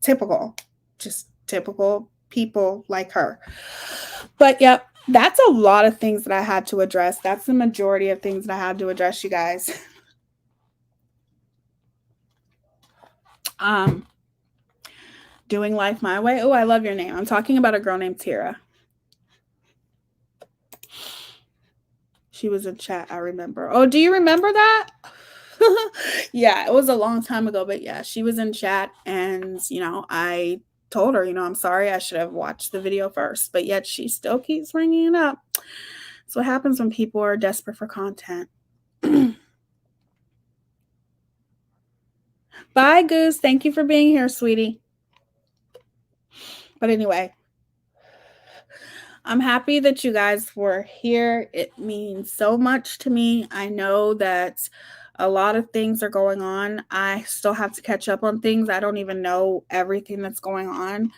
typical. Just typical people like her. But yep, That's a lot of things that I had to address. That's the majority of things that I had to address, you guys. Um, doing life my way. Oh, I love your name. I'm talking about a girl named Tyra. She was in chat, I remember. Oh, do you remember that? Yeah, it was a long time ago, but yeah, she was in chat and, I told her, I'm sorry, I should have watched the video first, but yet she still keeps bringing it up. That's what happens when people are desperate for content. Bye, Goose. Thank you for being here, sweetie. But anyway, I'm happy that you guys were here. It means so much to me. I know that a lot of things are going on. I still have to catch up on things. I don't even know everything that's going on.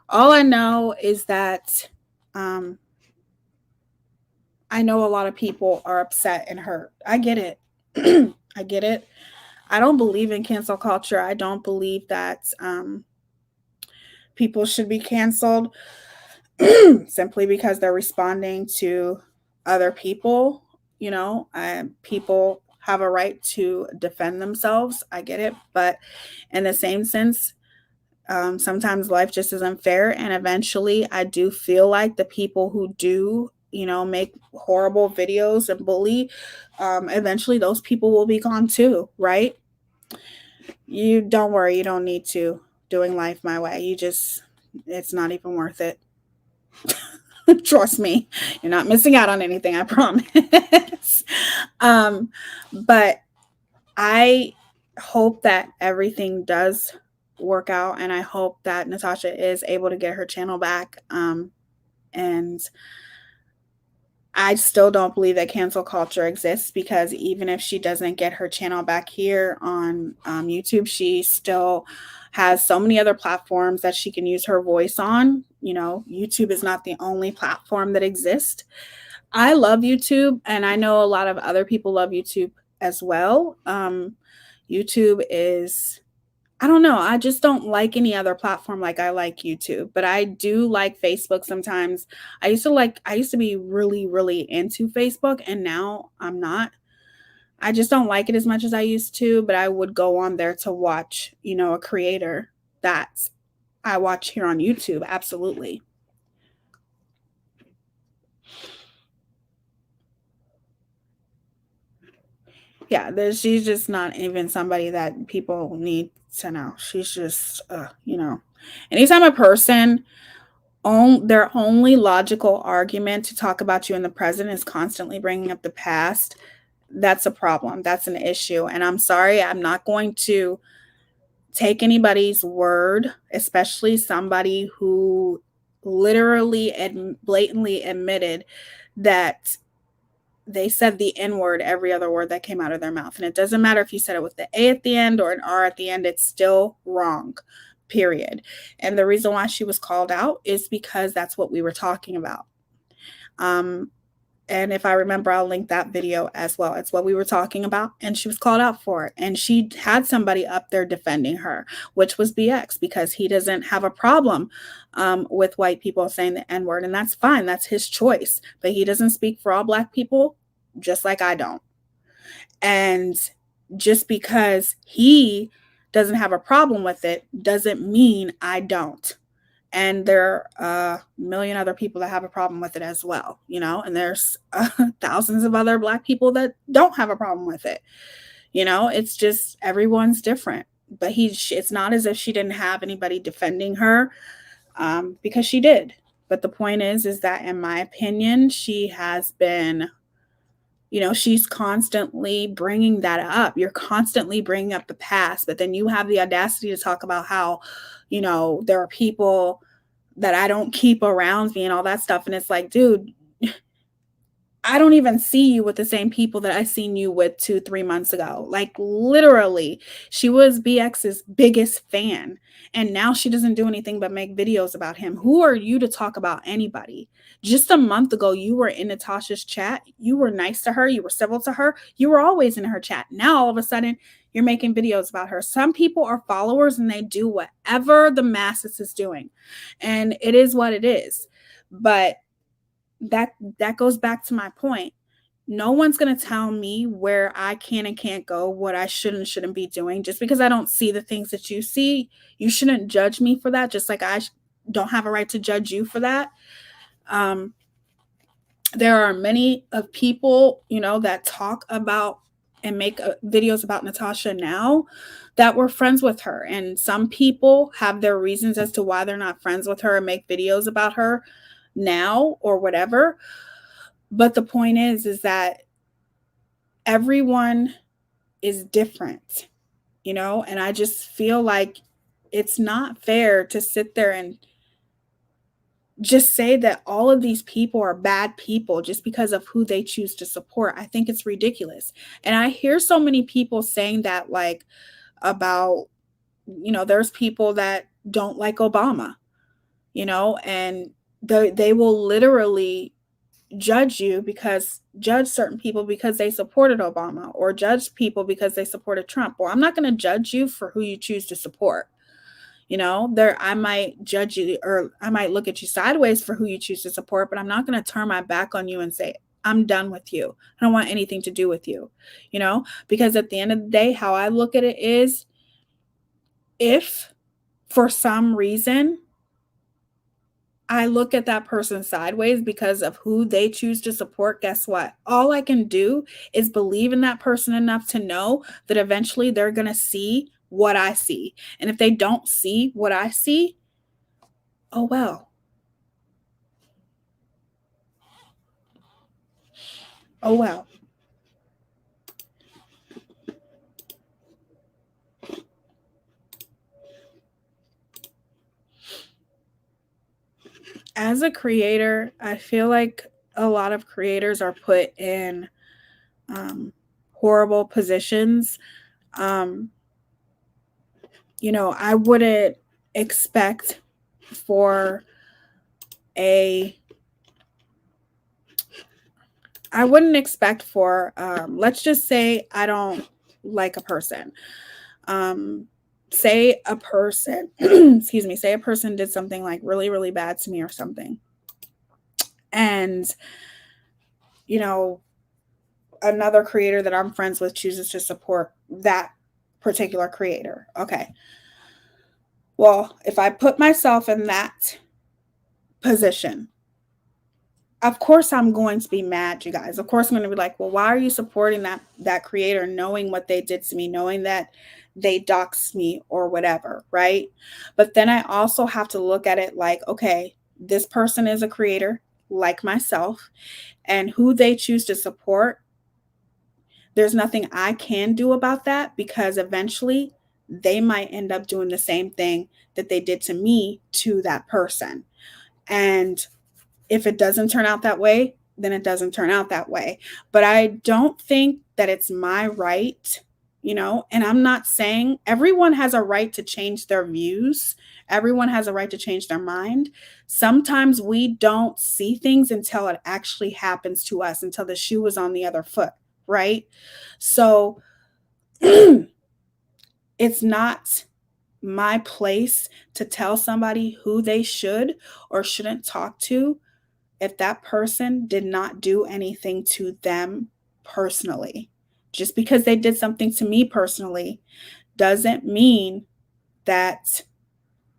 All I know is that I know a lot of people are upset and hurt. I get it. I get it. I don't believe in cancel culture. I don't believe that people should be canceled simply because they're responding to other people. People have a right to defend themselves. I get it. But in the same sense, sometimes life just isn't fair. And eventually, I do feel like the people who do, make horrible videos and bully, eventually those people will be gone too, right? You don't worry. You don't need to doing life my way. It's not even worth it. Trust me, you're not missing out on anything, I promise. But I hope that everything does work out, and I hope that Natasha is able to get her channel back. And I still don't believe that cancel culture exists, because even if she doesn't get her channel back here on YouTube, she still has so many other platforms that she can use her voice on. YouTube is not the only platform that exists. I love YouTube, and I know a lot of other people love YouTube as well. YouTube is, I don't know, I just don't like any other platform like I like YouTube, but I do like Facebook sometimes. I used to be really, really into Facebook, and now I'm not. I just don't like it as much as I used to, but I would go on there to watch, a creator that I watch here on YouTube. Absolutely. Yeah, she's just not even somebody that people need to know. She's just, anytime a person, their only logical argument to talk about you in the present is constantly bringing up the past, that's a problem. That's an issue. And I'm sorry, I'm not going to take anybody's word, especially somebody who literally and blatantly admitted that they said the N word every other word that came out of their mouth. And it doesn't matter if you said it with the A at the end or an R at the end, it's still wrong, period. And the reason why she was called out is because that's what we were talking about. And if I remember, I'll link that video as well. It's what we were talking about. And she was called out for it. And she had somebody up there defending her, which was BX, because he doesn't have a problem with white people saying the N word. And that's fine. That's his choice. But he doesn't speak for all Black people, just like I don't. And just because he doesn't have a problem with it doesn't mean I don't. And there are a million other people that have a problem with it as well, and there's thousands of other Black people that don't have a problem with it. It's just everyone's different. But it's not as if she didn't have anybody defending her, because she did. But the point is that in my opinion, she has been, she's constantly bringing that up. You're constantly bringing up the past, but then you have the audacity to talk about how, there are people that I don't keep around me and all that stuff. And it's like, dude, I don't even see you with the same people that I seen you with 2-3 months ago. Like, literally, she was BX's biggest fan. And now she doesn't do anything but make videos about him. Who are you to talk about anybody? Just a month ago, you were in Natasha's chat. You were nice to her. You were civil to her. You were always in her chat. Now, all of a sudden, you're making videos about her. Some people are followers and they do whatever the masses is doing. And it is what it is. But that goes back to my point. No one's going to tell me where I can and can't go, what I should and shouldn't be doing. Just because I don't see the things that you see, you shouldn't judge me for that, just like don't have a right to judge you for that. Um, there are many of people, that talk about and make videos about Natasha now that were friends with her. And some people have their reasons as to why they're not friends with her and make videos about her now or whatever. But the point is that everyone is different, and I just feel like it's not fair to sit there and just say that all of these people are bad people just because of who they choose to support. I think it's ridiculous. And I hear so many people saying that, like, about, there's people that don't like Obama, and they will literally judge certain people because they supported Obama, or judge people because they supported Trump. Well, I'm not going to judge you for who you choose to support. There, I might judge you, or I might look at you sideways for who you choose to support, but I'm not going to turn my back on you and say, I'm done with you. I don't want anything to do with you, because at the end of the day, how I look at it is, if for some reason I look at that person sideways because of who they choose to support, guess what? All I can do is believe in that person enough to know that eventually they're going to see what I see. And if they don't see what I see, oh well. Oh well. As a creator, I feel like a lot of creators are put in horrible positions. Um, I wouldn't expect for a I wouldn't expect for let's just say I don't like a person. Um say a person excuse me, say a person did something like really, really bad to me or something. And you know, another creator that I'm friends with chooses to support that particular creator. Okay. Well, if I put myself in that position, of course I'm going to be mad, you guys. Of course I'm going to be like, well, why are you supporting that creator, knowing what they did to me, knowing that they doxed me or whatever, right? But then I also have to look at it like, okay, this person is a creator like myself, and who they choose to support, there's nothing I can do about that, because eventually they might end up doing the same thing that they did to me to that person. And if it doesn't turn out that way, then it doesn't turn out that way. But I don't think that it's my right, and I'm not saying everyone has a right to change their views. Everyone has a right to change their mind. Sometimes we don't see things until it actually happens to us, until the shoe is on the other foot, right? So it's not my place to tell somebody who they should or shouldn't talk to if that person did not do anything to them personally. Just because they did something to me personally doesn't mean that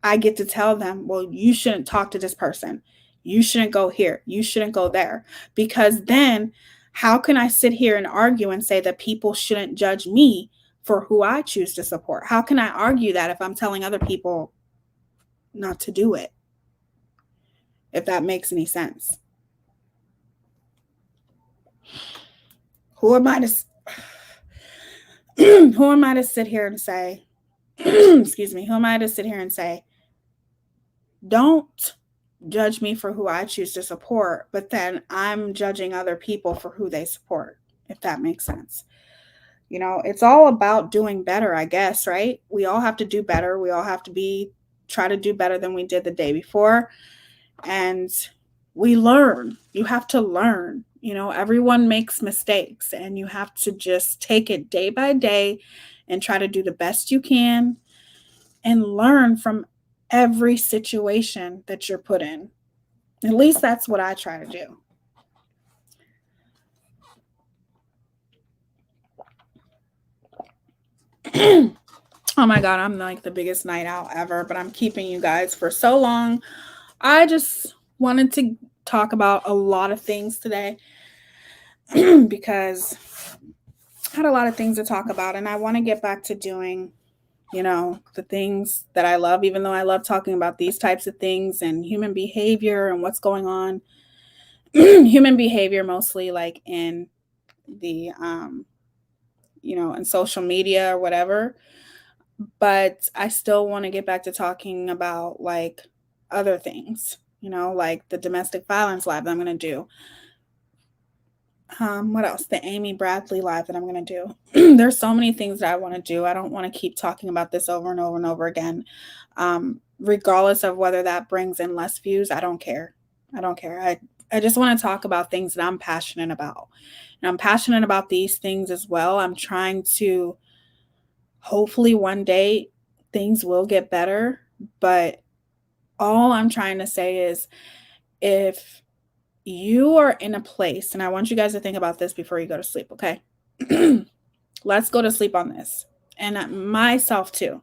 I get to tell them, well, you shouldn't talk to this person. You shouldn't go here. You shouldn't go there. Because then how can I sit here and argue and say that people shouldn't judge me for who I choose to support? How can I argue that if I'm telling other people not to do it? If that makes any sense. Who am I to who am I to sit here and say, excuse me, who am I to sit here and say, don't judge me for who I choose to support, but then I'm judging other people for who they support, if that makes sense. It's all about doing better, I guess, right? We all have to do better. We all have to try to do better than we did the day before. And we learn. You have to learn. Everyone makes mistakes, and you have to just take it day by day and try to do the best you can and learn from every situation that you're put in. At least that's what I try to do. Oh my God, I'm like the biggest night out ever, but I'm keeping you guys for so long. I just wanted to talk about a lot of things today because I had a lot of things to talk about, and I want to get back to doing, the things that I love, even though I love talking about these types of things and human behavior and what's going on. Human behavior mostly like in the, in social media or whatever. But I still want to get back to talking about like other things, like the domestic violence live that I'm going to do. What else? The Amy Bradley live that I'm going to do. There's so many things that I want to do. I don't want to keep talking about this over and over and over again. Regardless of whether that brings in less views, I don't care. I don't care. I just want to talk about things that I'm passionate about. And I'm passionate about these things as well. I'm trying to, hopefully one day things will get better, but all I'm trying to say is if you are in a place, and I want you guys to think about this before you go to sleep, okay? Let's go to sleep on this. And myself too.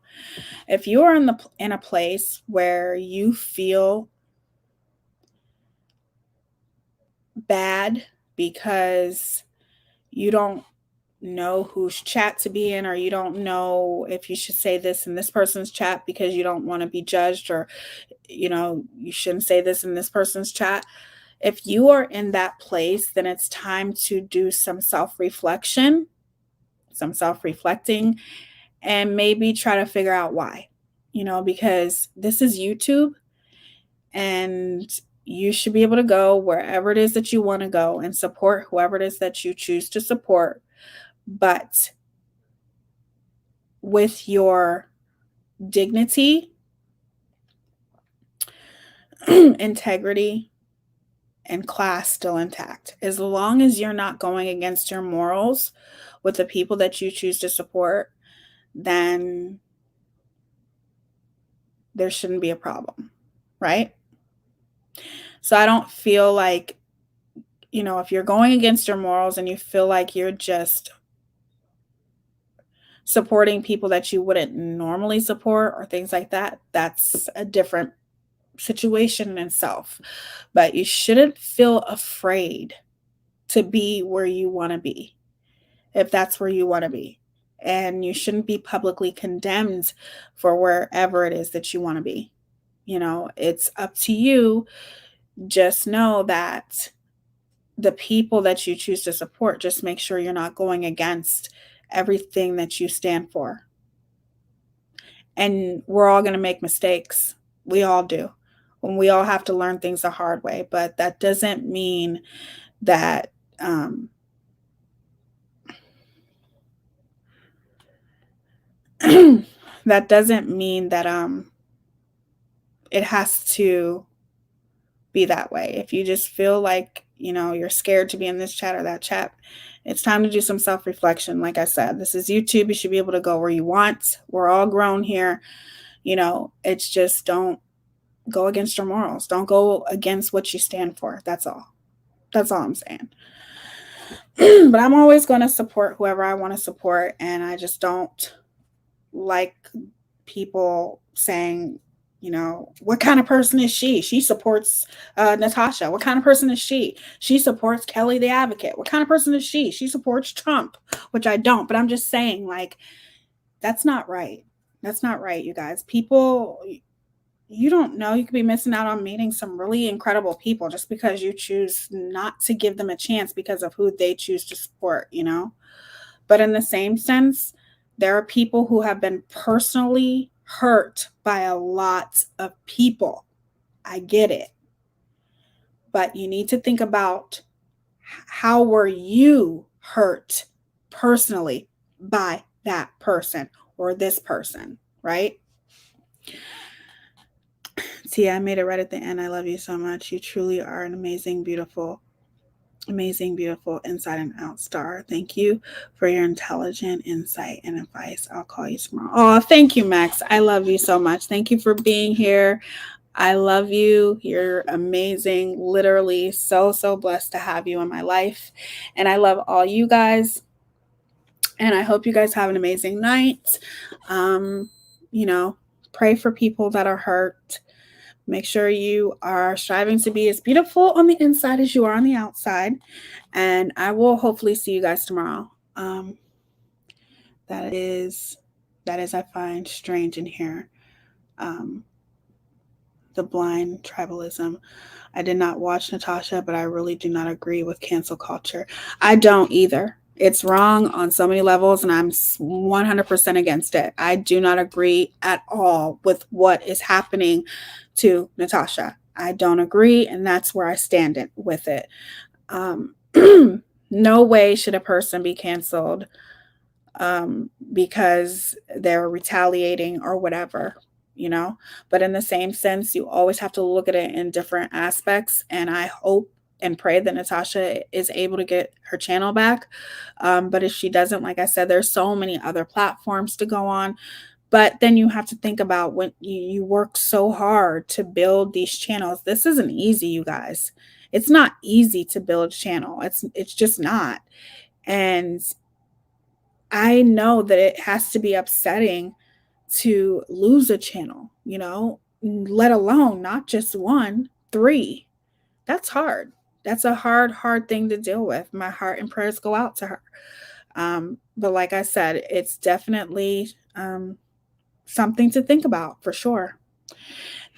If you are in a place where you feel bad because you don't know whose chat to be in, or you don't know if you should say this in this person's chat because you don't want to be judged, or you shouldn't say this in this person's chat. If you are in that place, then it's time to do some self-reflecting, and maybe try to figure out why. Because this is YouTube, and you should be able to go wherever it is that you want to go and support whoever it is that you choose to support, but with your dignity, integrity, and class still intact. As long as you're not going against your morals with the people that you choose to support, then there shouldn't be a problem, right? So I don't feel like, if you're going against your morals and you feel like you're just supporting people that you wouldn't normally support or things like that, that's a different situation in itself. But you shouldn't feel afraid to be where you want to be, if that's where you want to be. And you shouldn't be publicly condemned for wherever it is that you want to be. It's up to you. Just know that the people that you choose to support, just make sure you're not going against everything that you stand for. And we're all going to make mistakes. We all do. And we all have to learn things the hard way. But that doesn't mean that that doesn't mean that it has to be that way. If you just feel like, you're scared to be in this chat or that chat, it's time to do some self-reflection. Like I said, this is YouTube. You should be able to go where you want. We're all grown here. It's just don't go against your morals. Don't go against what you stand for. That's all. That's all I'm saying. But I'm always going to support whoever I want to support. And I just don't like people saying, what kind of person is she? She supports Natasha. What kind of person is she? She supports Kelly the Advocate. What kind of person is she? She supports Trump, which I don't. But I'm just saying, like, that's not right. That's not right, you guys. People, you don't know. You could be missing out on meeting some really incredible people just because you choose not to give them a chance because of who they choose to support, But in the same sense, there are people who have been personally hurt by a lot of people. I get it. But you need to think about, how were you hurt personally by that person or this person, right? Teaya, I made it right at the end. I love you so much. You truly are an amazing, beautiful inside and out star. Thank you for your intelligent insight and advice. I'll call you tomorrow. Oh, thank you, Max. I love you so much. Thank you for being here. I love you. You're amazing. Literally so, so blessed to have you in my life. And I love all you guys. And I hope you guys have an amazing night. Um, you know, pray for people that are hurt. Make sure you are striving to be as beautiful on the inside as you are on the outside. And I will hopefully see you guys tomorrow. That is I find strange in here. Um, the blind tribalism. I did not watch Natasha, but I really do not agree with cancel culture. I don't either. It's wrong on so many levels, and I'm 100% against it. I do not agree at all with what is happening to Natasha. I don't agree, and that's where I stand with it. Um, no way should a person be canceled because they're retaliating or whatever, you know. But in the same sense, you always have to look at it in different aspects. And I hope and pray that Natasha is able to get her channel back. But if she doesn't, like I said, there's so many other platforms to go on. But then you have to think about when you work so hard to build these channels. This isn't easy, you guys. It's not easy to build a channel. It's just not. And I know that it has to be upsetting to lose a channel, you know, let alone not just one, three. That's hard. That's a hard, hard thing to deal with. My heart and prayers go out to her. But like I said, it's definitely something to think about for sure.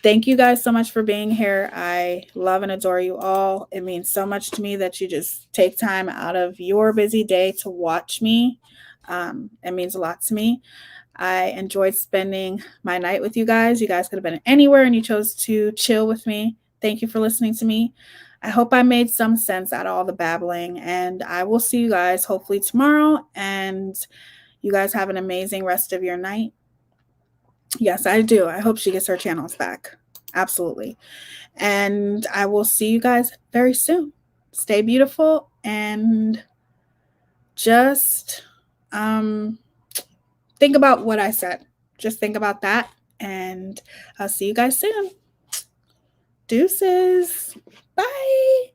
Thank you guys so much for being here. I love and adore you all. It means so much to me that you just take time out of your busy day to watch me. It means a lot to me. I enjoyed spending my night with you guys. You guys could have been anywhere and you chose to chill with me. Thank you for listening to me. I hope I made some sense out of all the babbling, and I will see you guys hopefully tomorrow. And you guys have an amazing rest of your night. Yes, I do. I hope she gets her channels back. Absolutely. And I will see you guys very soon. Stay beautiful and just think about what I said. Just think about that. And I'll see you guys soon. Deuces. Bye.